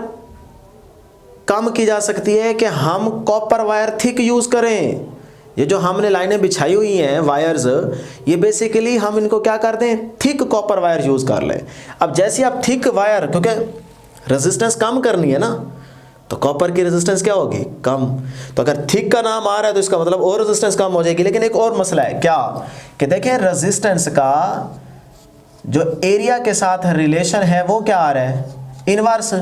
कम की जा सकती है कि हम कॉपर वायर थिक यूज़ करें। ये जो हमने लाइनें बिछाई हुई हैं वायर्स, ये बेसिकली हम इनको क्या कर दें, थिक कॉपर वायर यूज़ कर लें। अब जैसे आप थिक वायर, क्योंकि रेजिस्टेंस कम करनी है ना, तो कॉपर की रेजिस्टेंस क्या होगी, कम। तो अगर थिक का नाम आ रहा है तो इसका मतलब और रेजिस्टेंस कम हो जाएगी। लेकिन एक और मसला है क्या, कि देखें रेजिस्टेंस का जो एरिया के साथ रिलेशन है वो क्या आ रहा है, इनवर्स।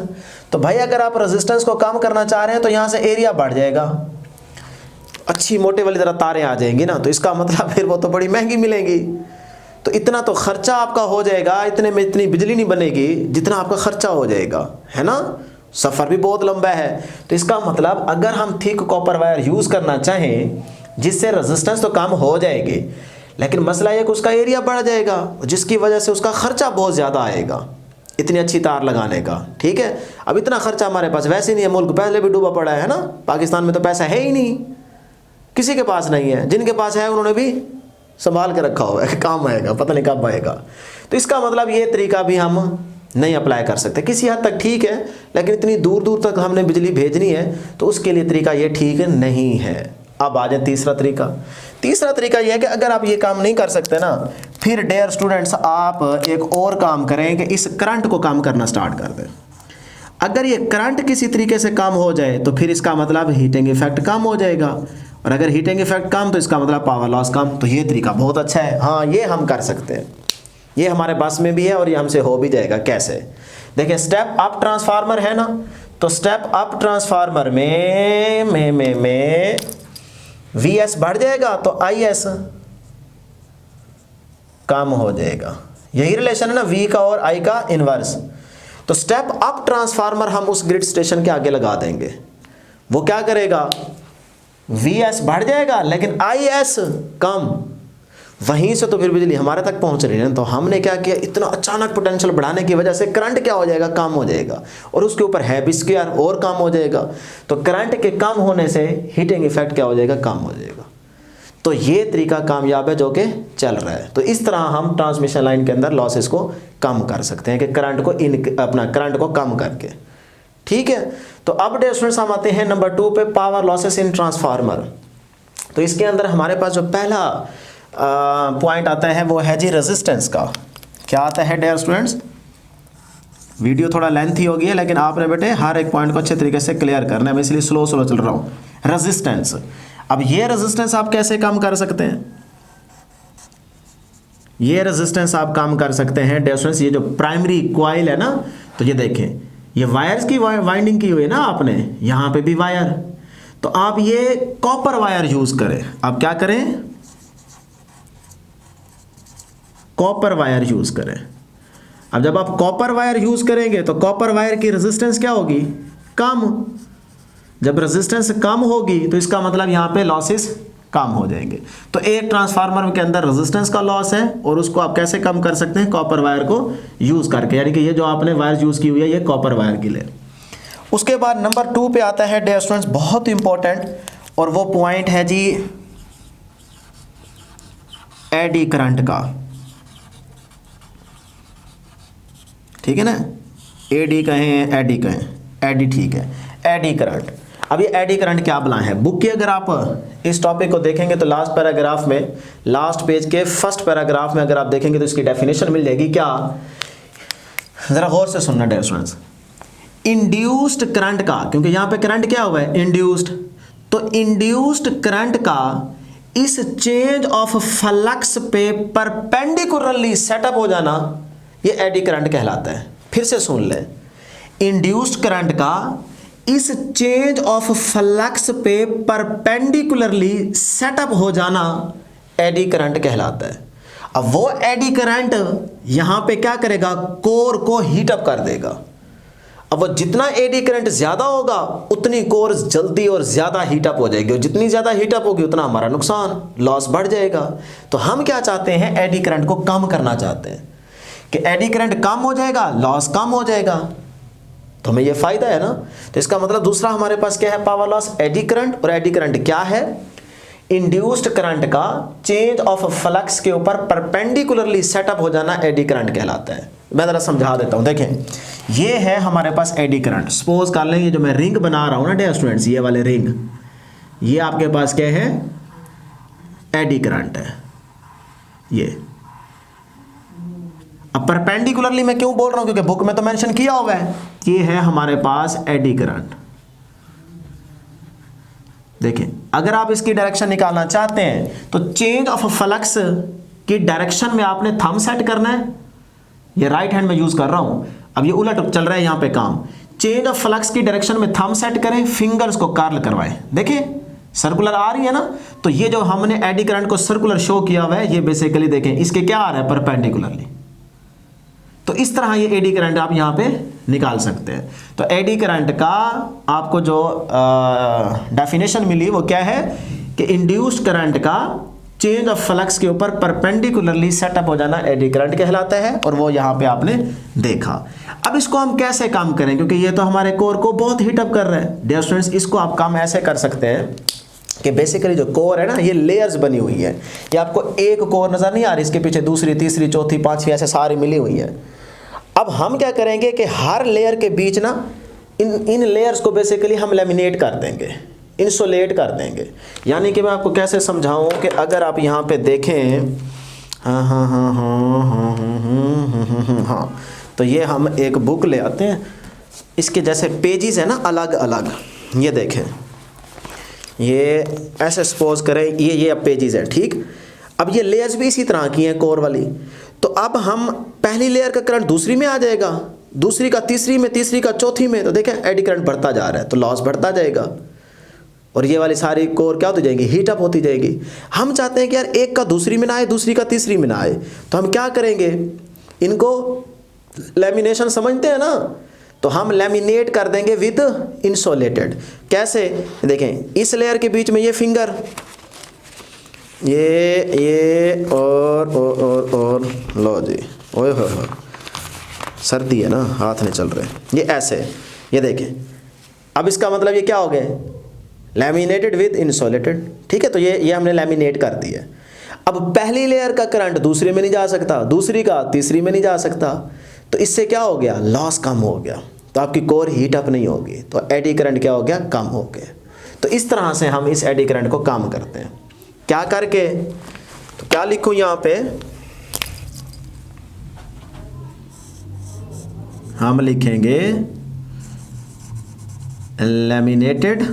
तो भाई अगर आप रेजिस्टेंस को कम करना चाह रहे हैं तो यहाँ से एरिया बढ़ जाएगा, अच्छी मोटे वाली तरह तारें आ जाएंगी ना, तो इसका मतलब फिर वो तो बड़ी महंगी मिलेंगी। तो इतना तो खर्चा आपका हो जाएगा, इतने में इतनी बिजली नहीं बनेगी जितना आपका खर्चा हो जाएगा, है ना। सफ़र भी बहुत लंबा है। तो इसका मतलब अगर हम थिक कॉपर वायर यूज़ करना चाहें जिससे रेजिस्टेंस तो कम हो जाएगी, लेकिन मसला ये कि उसका एरिया बढ़ जाएगा, जिसकी वजह से उसका खर्चा बहुत ज़्यादा आएगा इतनी अच्छी तार लगाने का। ठीक है, अब इतना खर्चा हमारे पास वैसे नहीं है, मुल्क पहले भी डूबा पड़ा है ना, पाकिस्तान में तो पैसा है ही नहीं, किसी के पास नहीं है, जिनके पास है उन्होंने भी संभाल के रखा हुआ है, काम आएगा पता नहीं कब आएगा। तो इसका मतलब ये तरीका भी हम नहीं अप्लाई कर सकते। किसी हद तक ठीक है, लेकिन इतनी दूर दूर तक हमने बिजली भेजनी है तो उसके लिए तरीका ये ठीक नहीं है। अब आ जाए तीसरा तरीका। तीसरा तरीका यह है कि अगर आप ये काम नहीं कर सकते ना, फिर डियर स्टूडेंट्स आप एक और काम करें कि इस करंट को कम करना स्टार्ट कर दें। अगर ये करंट किसी तरीके से कम हो जाए तो फिर इसका मतलब हीटिंग इफेक्ट कम हो जाएगा, और अगर हीटिंग इफेक्ट कम तो इसका मतलब पावर लॉस कम। तो ये तरीका बहुत अच्छा है, हाँ ये हम कर सकते हैं, ये हमारे पास में भी है और ये हमसे हो भी जाएगा। कैसे, देखिए स्टेप अप ट्रांसफार्मर है ना, तो स्टेप अप ट्रांसफार्मर में Vs बढ़ जाएगा तो Is कम हो जाएगा। यही रिलेशन है ना V का और I का इनवर्स। तो स्टेप अप ट्रांसफार्मर हम उस ग्रिड स्टेशन के आगे लगा देंगे, वो क्या करेगा, Vs बढ़ जाएगा लेकिन Is कम। वहीं से तो फिर बिजली हमारे तक पहुंच रही है। तो हमने क्या किया, इतना अचानक पोटेंशियल बढ़ाने की वजह से करंट क्या हो जाएगा, कम हो जाएगा, और उसके ऊपर हैवी स्क्वायर और कम हो जाएगा। तो करंट के कम होने से हीटिंग इफेक्ट क्या हो जाएगा, कम हो जाएगा। तो ये तरीका कामयाब है जो कि चल रहा है। तो इस तरह हम ट्रांसमिशन लाइन के अंदर लॉसेस को कम कर सकते हैं कि करंट को करंट को कम करके। ठीक है, तो अब डियर स्टूडेंट्स हम आते हैं नंबर 2 पे, पावर लॉसेस इन ट्रांसफार्मर। तो इसके अंदर हमारे पास जो पहला पॉइंट आता है वो है जी रेजिस्टेंस का। क्या आता है डियर स्टूडेंट्स, वीडियो थोड़ा लेंथी हो गई है लेकिन आपने बेटे हर एक पॉइंट को अच्छे तरीके से क्लियर करना है, मैं इसलिए स्लो चल रहा हूँ। रेजिस्टेंस, अब ये रेजिस्टेंस आप कैसे कम कर सकते हैं, ये रेजिस्टेंस आप कम कर सकते हैं डियर स्टूडेंट्स। ये जो प्राइमरी कॉइल है ना, तो ये देखें, ये वायर्स की वाइंडिंग की हुई है ना आपने, यहाँ पे भी वायर, तो आप ये कॉपर वायर यूज करें। आप क्या करें, कॉपर वायर यूज करें। अब जब आप कॉपर वायर यूज करेंगे तो कॉपर वायर की रेजिस्टेंस क्या होगी, कम। जब रेजिस्टेंस कम होगी तो इसका मतलब यहां पे लॉसेस कम हो जाएंगे। तो एक ट्रांसफार्मर के अंदर रेजिस्टेंस का लॉस है और उसको आप कैसे कम कर सकते हैं, कॉपर वायर को यूज करके, यानी कि ये जो आपने वायर यूज की हुई है ये कॉपर वायर की ले। उसके बाद नंबर 2 पे आता है डियर स्टूडेंट्स बहुत इंपॉर्टेंट, और वो पॉइंट है जी एडी करंट का। ठीक है ना, एडी कहें एडी कहें, एडी ठीक है, एडी करंट। अब ये एडी करंट क्या बना है, बुक की अगर आप इस टॉपिक को देखेंगे तो लास्ट पैराग्राफ में, लास्ट पेज के फर्स्ट पैराग्राफ में अगर आप देखेंगे तो इसकी डेफिनेशन मिल जाएगी। क्या, जरा गौर से सुनना डियर स्टूडेंट्स। इंड्यूस्ड करंट का, क्योंकि यहां पे करंट क्या हुआ है, इंड्यूस्ड, तो इंड्यूस्ड करंट का इस चेंज ऑफ फ्लक्स पे परपेंडिकुलरली सेटअप हो जाना, ये एडी करंट कहलाता है। फिर से सुन ले, इंड्यूस्ड करंट का इस चेंज ऑफ फ्लक्स पे परपेंडिकुलरली सेटअप हो जाना एडी करंट कहलाता है। अब वो एडी करंट यहां पे क्या करेगा, कोर को हीटअप कर देगा। अब वो जितना एडी करंट ज्यादा होगा उतनी कोर जल्दी और ज्यादा हीटअप हो जाएगी, और जितनी ज्यादा हीटअप होगी उतना हमारा नुकसान, लॉस बढ़ जाएगा। तो हम क्या चाहते हैं, एडी करंट को कम करना चाहते हैं कि एडी करंट कम हो जाएगा, लॉस कम हो जाएगा, तो हमें ये फायदा है ना। तो इसका मतलब दूसरा हमारे पास क्या है, पावर लॉस, एडी करंट। और एडी करंट क्या है, इंड्यूस्ड करंट का चेंज ऑफ फ्लक्स के ऊपर परपेंडिकुलरली सेटअप हो जाना एडी करंट कहलाता है। मैं जरा समझा देता हूं, देखें, ये है हमारे पास एडी करंट। सपोज कर लें ये जो मैं रिंग बना रहा हूं ना डियर स्टूडेंट्स, ये वाले रिंग, ये आपके पास क्या है, एडी करंट है ये। अब परपेंडिकुलरली मैं क्यों बोल रहा हूं, क्योंकि बुक में तो मेंशन किया हुआ है, ये है हमारे पास एडी करंट। देखें, अगर आप इसकी डायरेक्शन निकालना चाहते हैं तो चेंज ऑफ फ्लक्स की डायरेक्शन में आपने थंब सेट करना है। ये राइट हैंड में यूज कर रहा हूं, अब ये उलट चल रहा है यहां पे काम। चेंज ऑफ फ्लक्स की डायरेक्शन में थंब सेट करें, फिंगर्स को कर्ल करवाएं, देखिए सर्कुलर आ रही है ना। तो ये जो हमने एडी करंट को सर्कुलर शो किया हुआ है, ये बेसिकली देखें इसके क्या आ रहा है, परपेंडिकुलरली। तो इस तरह ये एडी करंट आप यहां पे निकाल सकते हैं। तो एडी करंट का आपको जो डेफिनेशन मिली वो क्या है कि इंड्यूस्ड करंट का चेंज ऑफ फ्लक्स के ऊपर परपेंडिकुलरली सेटअप हो जाना एडी करंट कहलाता है, और वो यहां पे आपने देखा। अब इसको हम कैसे कम करें, क्योंकि ये तो हमारे कोर को बहुत हीटअप कर रहा है डियर स्टूडेंट्स। इसको आप कम ऐसे कर सकते हैं कि बेसिकली जो कोर है ना, ये लेयर्स बनी हुई है। ये आपको एक कोर नजर नहीं आ रही, इसके पीछे दूसरी, तीसरी, चौथी, पांचवी ऐसे सारी मिली हुई है। अब हम क्या करेंगे कि हर लेयर के बीच ना इन लेयर्स को बेसिकली हम लेमिनेट कर देंगे, इंसुलेट कर देंगे। यानी कि मैं आपको कैसे समझाऊं कि अगर आप यहाँ पे देखें, हाँ, तो ये हम एक बुक ले आते हैं, इसके जैसे पेजेस है ना अलग अलग, ये देखें, ये ऐसे सपोज करें ये अब पेजेस है, ठीक। अब ये लेयर्स भी इसी तरह की हैं कोर वाली। तो अब हम पहली लेयर का करंट दूसरी में आ जाएगा, दूसरी का तीसरी में, तीसरी का चौथी में, तो देखें एडी करंट बढ़ता जा रहा है तो लॉस बढ़ता जाएगा और ये वाली सारी कोर क्या होती जाएंगी, हीट अप होती जाएगी। हम चाहते हैं कि यार एक का दूसरी में ना आए, दूसरी का तीसरी में ना आए, तो हम क्या करेंगे, इनको लैमिनेशन समझते हैं ना, तो हम लैमिनेट कर देंगे विद इंसुलेटेड। कैसे, देखें इस लेयर के बीच में ये फिंगर, ये और लो जी, ओए हो, सर्दी है ना, हाथ नहीं चल रहे, ये ऐसे, ये देखें। अब इसका मतलब ये क्या हो गया, लैमिनेटेड विद इंसुलेटेड। ठीक है, तो ये हमने लैमिनेट कर दिया। अब पहली लेयर का करंट दूसरे में नहीं जा सकता, दूसरी का तीसरी में नहीं जा सकता, तो इससे क्या हो गया, लॉस कम हो गया, तो आपकी कोर हीट अप नहीं होगी, तो एडी करंट क्या हो गया, कम हो गया। तो इस तरह से हम इस एडी करंट को कम करते हैं। क्या करके, तो क्या लिखूं यहां पे, हम लिखेंगे लैमिनेटेड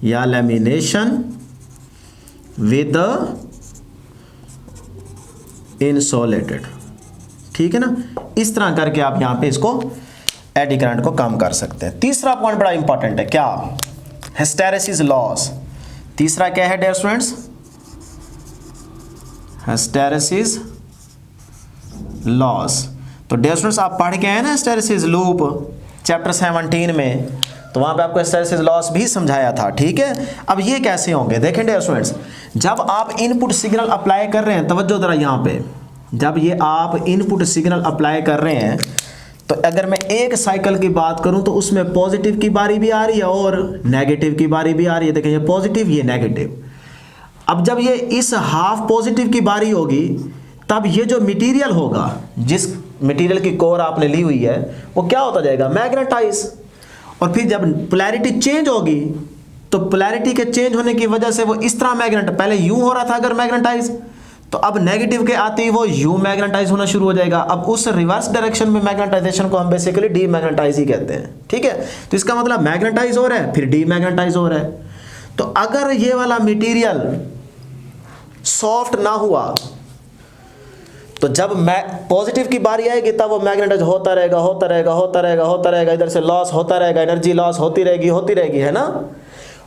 या लैमिनेशन विद इंसुलेटेड। ठीक है ना, इस तरह करके आप यहां पे इसको एडी करंट को कम कर सकते हैं। तीसरा पॉइंट बड़ा इंपॉर्टेंट है, क्या, हिस्टैरिसीस लॉस। तीसरा क्या है डियर स्टूडेंट्स, हिस्टैरिसीस लॉस। तो डियर स्टूडेंट्स आप पढ़ के आए ना हिस्टैरिसीस लूप चैप्टर 17 में, तो वहां पे आपको हिस्टैरिसीस लॉस भी समझाया था। ठीक है, अब ये कैसे होंगे, देखें डियर स्टूडेंट्स, जब आप इनपुट सिग्नल अप्लाई कर रहे हैं, तवज्जो जरा यहाँ पे, जब ये आप इनपुट सिग्नल अप्लाई कर रहे हैं, तो अगर मैं एक साइकिल की बात करूं तो उसमें पॉजिटिव की बारी भी आ रही है और नेगेटिव की बारी भी आ रही है। देखें ये पॉजिटिव, ये नेगेटिव। अब जब ये इस हाफ पॉजिटिव की बारी होगी, तब ये जो मटेरियल होगा, जिस मटेरियल की कोर आपने ली हुई है, वो क्या होता जाएगा, मैग्नेटाइज। और फिर जब पोलैरिटी चेंज होगी, तो पोलैरिटी के चेंज होने की वजह से वो इस तरह मैग्नेट, पहले यूं हो रहा था अगर मैग्नेटाइज, तो अब नेगेटिव के आते ही वो यूं मैग्नेटाइज होना शुरू हो जाएगा। अब उस रिवर्स डायरेक्शन में मैग्नेटाइजेशन को हम बेसिकली डीमैग्नेटाइज ही कहते हैं। ठीक है, तो इसका मतलब मैग्नेटाइज हो रहा है, फिर डीमैग्नेटाइज हो रहा है। तो अगर ये वाला मटेरियल सॉफ्ट ना हुआ, तो जब पॉजिटिव की बारी आएगी, तब वो मैग्नेटाइज होता रहेगा, होता रहेगा, होता रहेगा, होता रहेगा, इधर से लॉस होता रहेगा, एनर्जी लॉस होती रहेगी, है ना।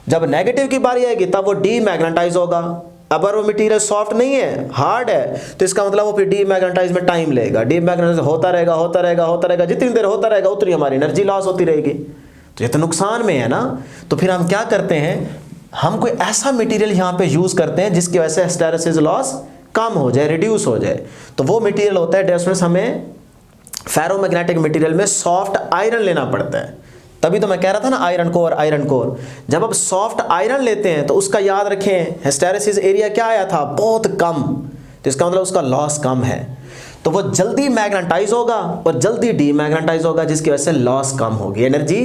जब नेगेटिव की बारी आएगी, तब वो डीमैग्नेटाइज होगा। अगर वो मटेरियल सॉफ्ट नहीं है, हार्ड है, तो इसका मतलब वो फिर डीमैग्नेटाइज में टाइम लेगा, डीमैग्नेटाइज होता रहेगा, होता रहेगा, होता रहेगा, जितनी देर होता रहेगा उतनी हमारी एनर्जी लॉस होती रहेगी। तो ये तो नुकसान में है ना। तो फिर हम क्या करते हैं, हम कोई ऐसा मटेरियल यहाँ पे यूज करते हैं जिसकी वजह से हिस्टैरिसीस लॉस कम हो जाए, रिड्यूस हो जाए। तो वो मटेरियल होता है डियर स्टूडेंट्स, हमें फेरोमैग्नेटिक मटेरियल में सॉफ्ट आयरन लेना पड़ता है। तभी तो मैं कह रहा था ना आयरन कोर, आयरन कोर। जब आप सॉफ्ट आयरन लेते हैं तो उसका याद रखें, हिस्टैरिसीस एरिया क्या आया था, बहुत कम, तो इसका मतलब उसका लॉस कम है। तो वो जल्दी मैग्नेटाइज होगा और जल्दी डीमैग्नेटाइज होगा, जिसकी वजह से लॉस कम होगी, एनर्जी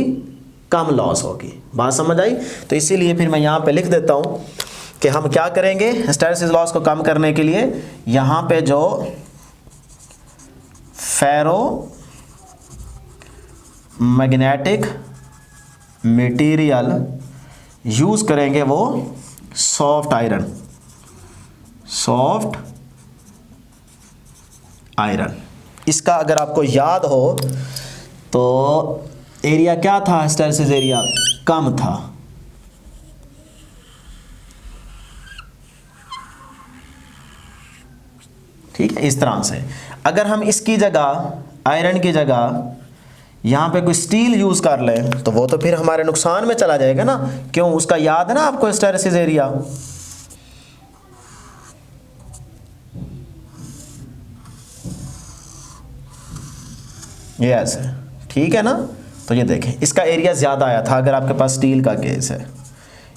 कम लॉस होगी। बात समझ आई। तो इसीलिए फिर मैं यहाँ पे लिख देता हूँ कि हम क्या करेंगे, हिस्टैरिसीस लॉस को कम करने के लिए यहाँ पे जो फेरो मैग्नेटिक मटेरियल यूज करेंगे वो सॉफ्ट आयरन, सॉफ्ट आयरन। इसका अगर आपको याद हो तो एरिया क्या था, हिस्टैरिसीस एरिया कम था। ठीक है, इस तरह से अगर हम इसकी जगह, आयरन की जगह यहाँ पे कोई स्टील यूज कर लें, तो वो तो फिर हमारे नुकसान में चला जाएगा ना। क्यों, उसका याद है ना आपको हिस्टैरिसीस एरिया। ये ऐसे, ठीक है ना। तो ये देखें, इसका एरिया ज़्यादा आया था अगर आपके पास स्टील का केस है,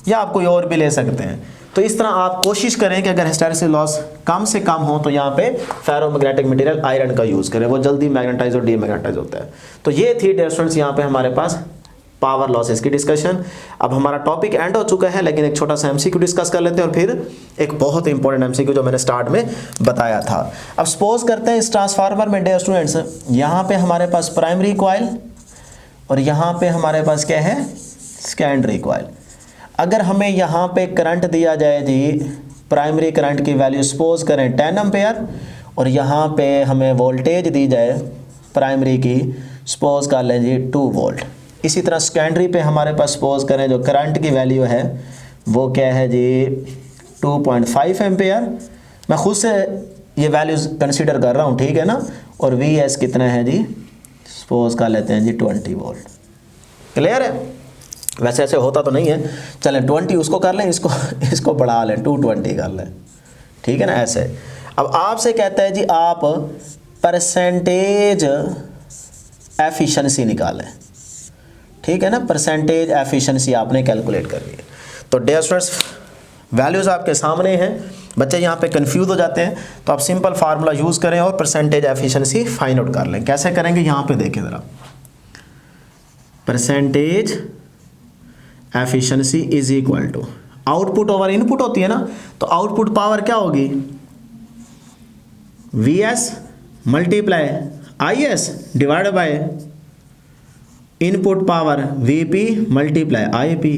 या आप कोई और भी ले सकते हैं। तो इस तरह आप कोशिश करें कि अगर हिस्टैरिसीस लॉस कम से कम हो तो यहाँ पे फेरोमैग्नेटिक मटेरियल आयरन का यूज़ करें, वो जल्दी मैग्नेटाइज और डीमैग्नेटाइज होता है। तो ये थी डियर स्टूडेंट्स यहाँ पे हमारे पास पावर लॉसेस की डिस्कशन। अब हमारा टॉपिक एंड हो चुका है, लेकिन एक छोटा सा एमसीक्यू डिस्कस कर लेते हैं और फिर एक बहुत इंपॉर्टेंट एमसीक्यू जो मैंने स्टार्ट में बताया था। अब सपोज करते हैं इस ट्रांसफार्मर में डियर स्टूडेंट्स, यहाँ पे हमारे पास प्राइमरी कॉइल और यहाँ पे हमारे पास क्या है, सेकेंडरी कॉइल। अगर हमें यहाँ पे करंट दिया जाए जी, प्राइमरी करंट की वैल्यू सपोज करें 10 एम्पेयर, और यहाँ पे हमें वोल्टेज दी जाए प्राइमरी की सपोज कर लें जी 2 वोल्ट। इसी तरह सेकेंडरी पे हमारे पास सपोज करें जो करंट की वैल्यू है वो क्या है जी 2.5 एम्पेयर। मैं खुद से ये वैल्यूज़ कंसीडर कर रहा हूँ, ठीक है ना। और वी एस कितना है जी, सपोज कर लेते हैं जी 20 वोल्ट। क्लियर है? वैसे ऐसे होता तो नहीं है, चलें 20 उसको कर लें, इसको बढ़ा लें 220 कर लें, ठीक है ना ऐसे। अब आपसे कहता है जी आप परसेंटेज एफिशिएंसी निकालें, ठीक है ना। परसेंटेज एफिशिएंसी आपने कैलकुलेट करनी है। तो डियर स्टूडेंट्स वैल्यूज़ आपके सामने हैं, बच्चे यहाँ पे कंफ्यूज हो जाते हैं, तो आप सिंपल फार्मूला यूज़ करें और परसेंटेज एफिशिएंसी फाइंड आउट कर लें। कैसे करेंगे यहाँ पे देखें ज़रा, percentage efficiency is equal to output over input होती है ना, तो आउटपुट पावर क्या होगी, V S multiply I S divide by input power V P multiply I P.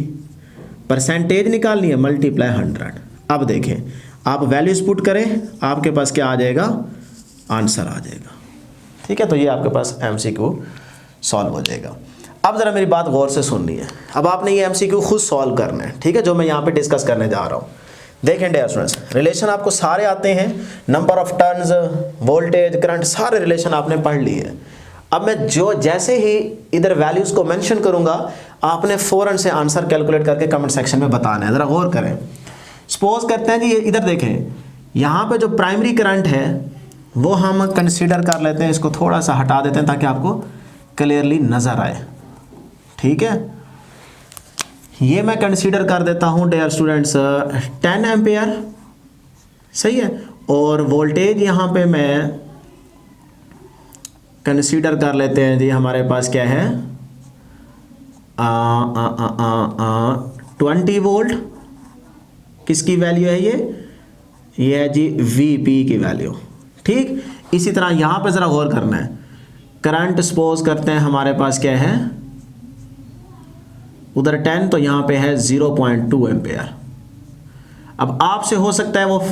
Percentage निकालनी है मल्टीप्लाई 100। अब देखें आप वैल्यूज पुट करें, आपके पास क्या आ जाएगा, आंसर आ जाएगा, ठीक है। तो ये आपके पास एमसीक्यू सॉल्व हो जाएगा। अब ज़रा मेरी बात गौर से सुननी है। अब आपने ये एमसीक्यू खुद सॉल्व करना है, ठीक है, जो मैं यहाँ पे डिस्कस करने जा रहा हूँ। देखें डियर स्टूडेंट्स, रिलेशन आपको सारे आते हैं, number of turns, voltage, current, सारे रिलेशन आपने पढ़ लिए। अब मैं जैसे ही इधर वैल्यूज़ को मेंशन करूँगा, आपने फ़ौरन से आंसर कैलकुलेट करके कमेंट सेक्शन में बताना है। ज़रा गौर करें। सपोज करते हैं जी इधर देखें, यहाँ पे जो प्राइमरी करंट है वो हम कंसीडर कर लेते हैं, इसको थोड़ा सा हटा देते हैं ताकि आपको क्लियरली नज़र आए, ठीक है। ये मैं कंसीडर कर देता हूँ डियर स्टूडेंट्स 10 एम्पेयर, सही है। और वोल्टेज यहाँ पे मैं कंसीडर कर लेते हैं जी, हमारे पास क्या है 20 वोल्ट। किसकी वैल्यू है ये है जी वीपी की वैल्यू, ठीक। इसी तरह यहाँ पे ज़रा गौर करना है, करंट सपोज करते हैं हमारे पास क्या है, उधर 10 तो यहाँ पे है 0.2 एम्पेयर। अब आपसे हो सकता है वो,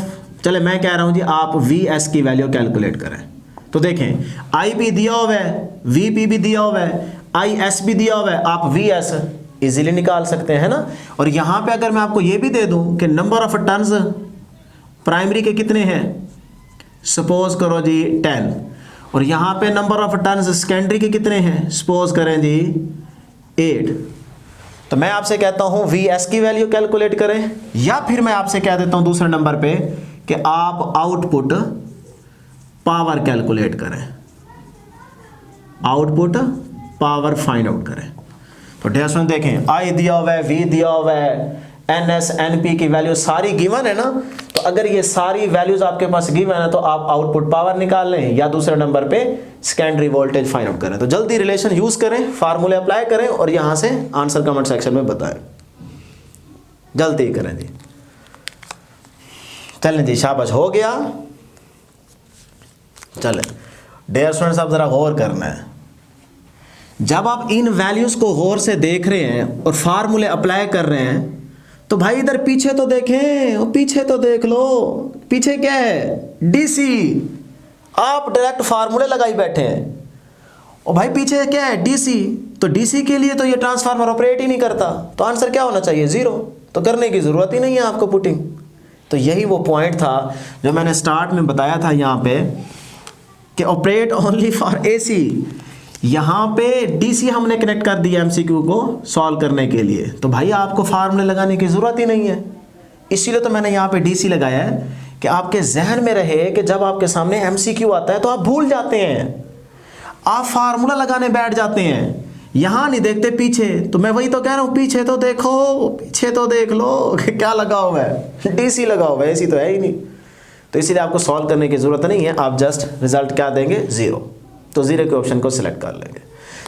चले मैं कह रहा हूँ जी आप वी एस की वैल्यू कैलकुलेट करें। तो देखें आई भी दिया हुआ है, वी पी भी दिया हुआ है, आई एस भी दिया हुआ है, आप वी एस इजीली निकाल सकते हैं ना। और यहाँ पे अगर मैं आपको ये भी दे दूँ कि नंबर ऑफ टर्न्स प्राइमरी के कितने हैं, सपोज करो जी 10, और यहाँ पे नंबर ऑफ टर्न्स सेकेंडरी के कितने हैं, सपोज करें जी 8। तो मैं आपसे कहता हूँ वी एस की वैल्यू कैलकुलेट करें, या फिर मैं आपसे कह देता हूँ दूसरे नंबर पे कि आप आउटपुट पावर कैलकुलेट करें, आउटपुट पावर फाइंड आउट करें। तो डियर स्टूडेंट देखें आई दिया हुआ है, वी दिया हुआ है, एन एस एन पी की वैल्यू सारी गिवन है ना। तो अगर ये सारी वैल्यूज आपके पास गिवन है तो आप आउटपुट पावर निकाल लें, या दूसरे नंबर पे सेकेंडरी वोल्टेज फाइंड आउट करें। तो जल्दी रिलेशन यूज करें, फार्मूले अप्लाई करें और यहां से आंसर कमेंट सेक्शन में बताएं, जल्दी ही करें जी। चलें जी, शाबाश, हो गया। चलें डियर स्टूडेंट्स, आप जरा गौर करना है, जब आप इन वैल्यूज को गौर से देख रहे हैं और फार्मूले अप्लाई कर रहे हैं, तो भाई इधर पीछे तो देखें, और पीछे तो देख लो, पीछे क्या है, डीसी। आप डायरेक्ट फार्मूले लगाई बैठे हैं, और भाई पीछे क्या है, डीसी। तो डीसी के लिए तो ये ट्रांसफार्मर ऑपरेट ही नहीं करता, तो आंसर क्या होना चाहिए, 0। तो करने की ज़रूरत ही नहीं है आपको पुटिंग। तो यही वो पॉइंट था जो मैंने स्टार्ट में बताया था यहाँ पे कि ऑपरेट ओनली फॉर एसी। यहाँ पे डीसी हमने कनेक्ट कर दिया एमसीक्यू को सॉल्व करने के लिए, तो भाई आपको फार्मूले लगाने की ज़रूरत ही नहीं है। इसीलिए तो मैंने यहाँ पे डीसी लगाया है कि आपके जहन में रहे कि जब आपके सामने एमसीक्यू आता है तो आप भूल जाते हैं, आप फार्मूला लगाने बैठ जाते हैं, यहाँ नहीं देखते पीछे। तो मैं वही तो कह रहा हूँ, पीछे तो देखो, पीछे तो देख लो क्या लगा हुआ है, डीसी लगा हुआ है, एसी तो है ही नहीं। तो इसीलिए आपको सॉल्व करने की ज़रूरत नहीं है, आप जस्ट रिजल्ट क्या देंगे, 0। तो 0 के ऑप्शन को सिलेक्ट कर लेंगे।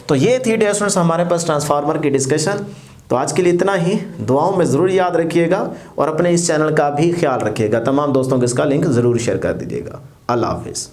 तो ये थी डियर स्टूडेंट्स हमारे पास ट्रांसफार्मर की डिस्कशन। तो आज के लिए इतना ही, दुआओं में ज़रूर याद रखिएगा और अपने इस चैनल का भी ख्याल रखिएगा। तमाम दोस्तों को इसका लिंक ज़रूर शेयर कर दीजिएगा। अल्लाह हाफिज़।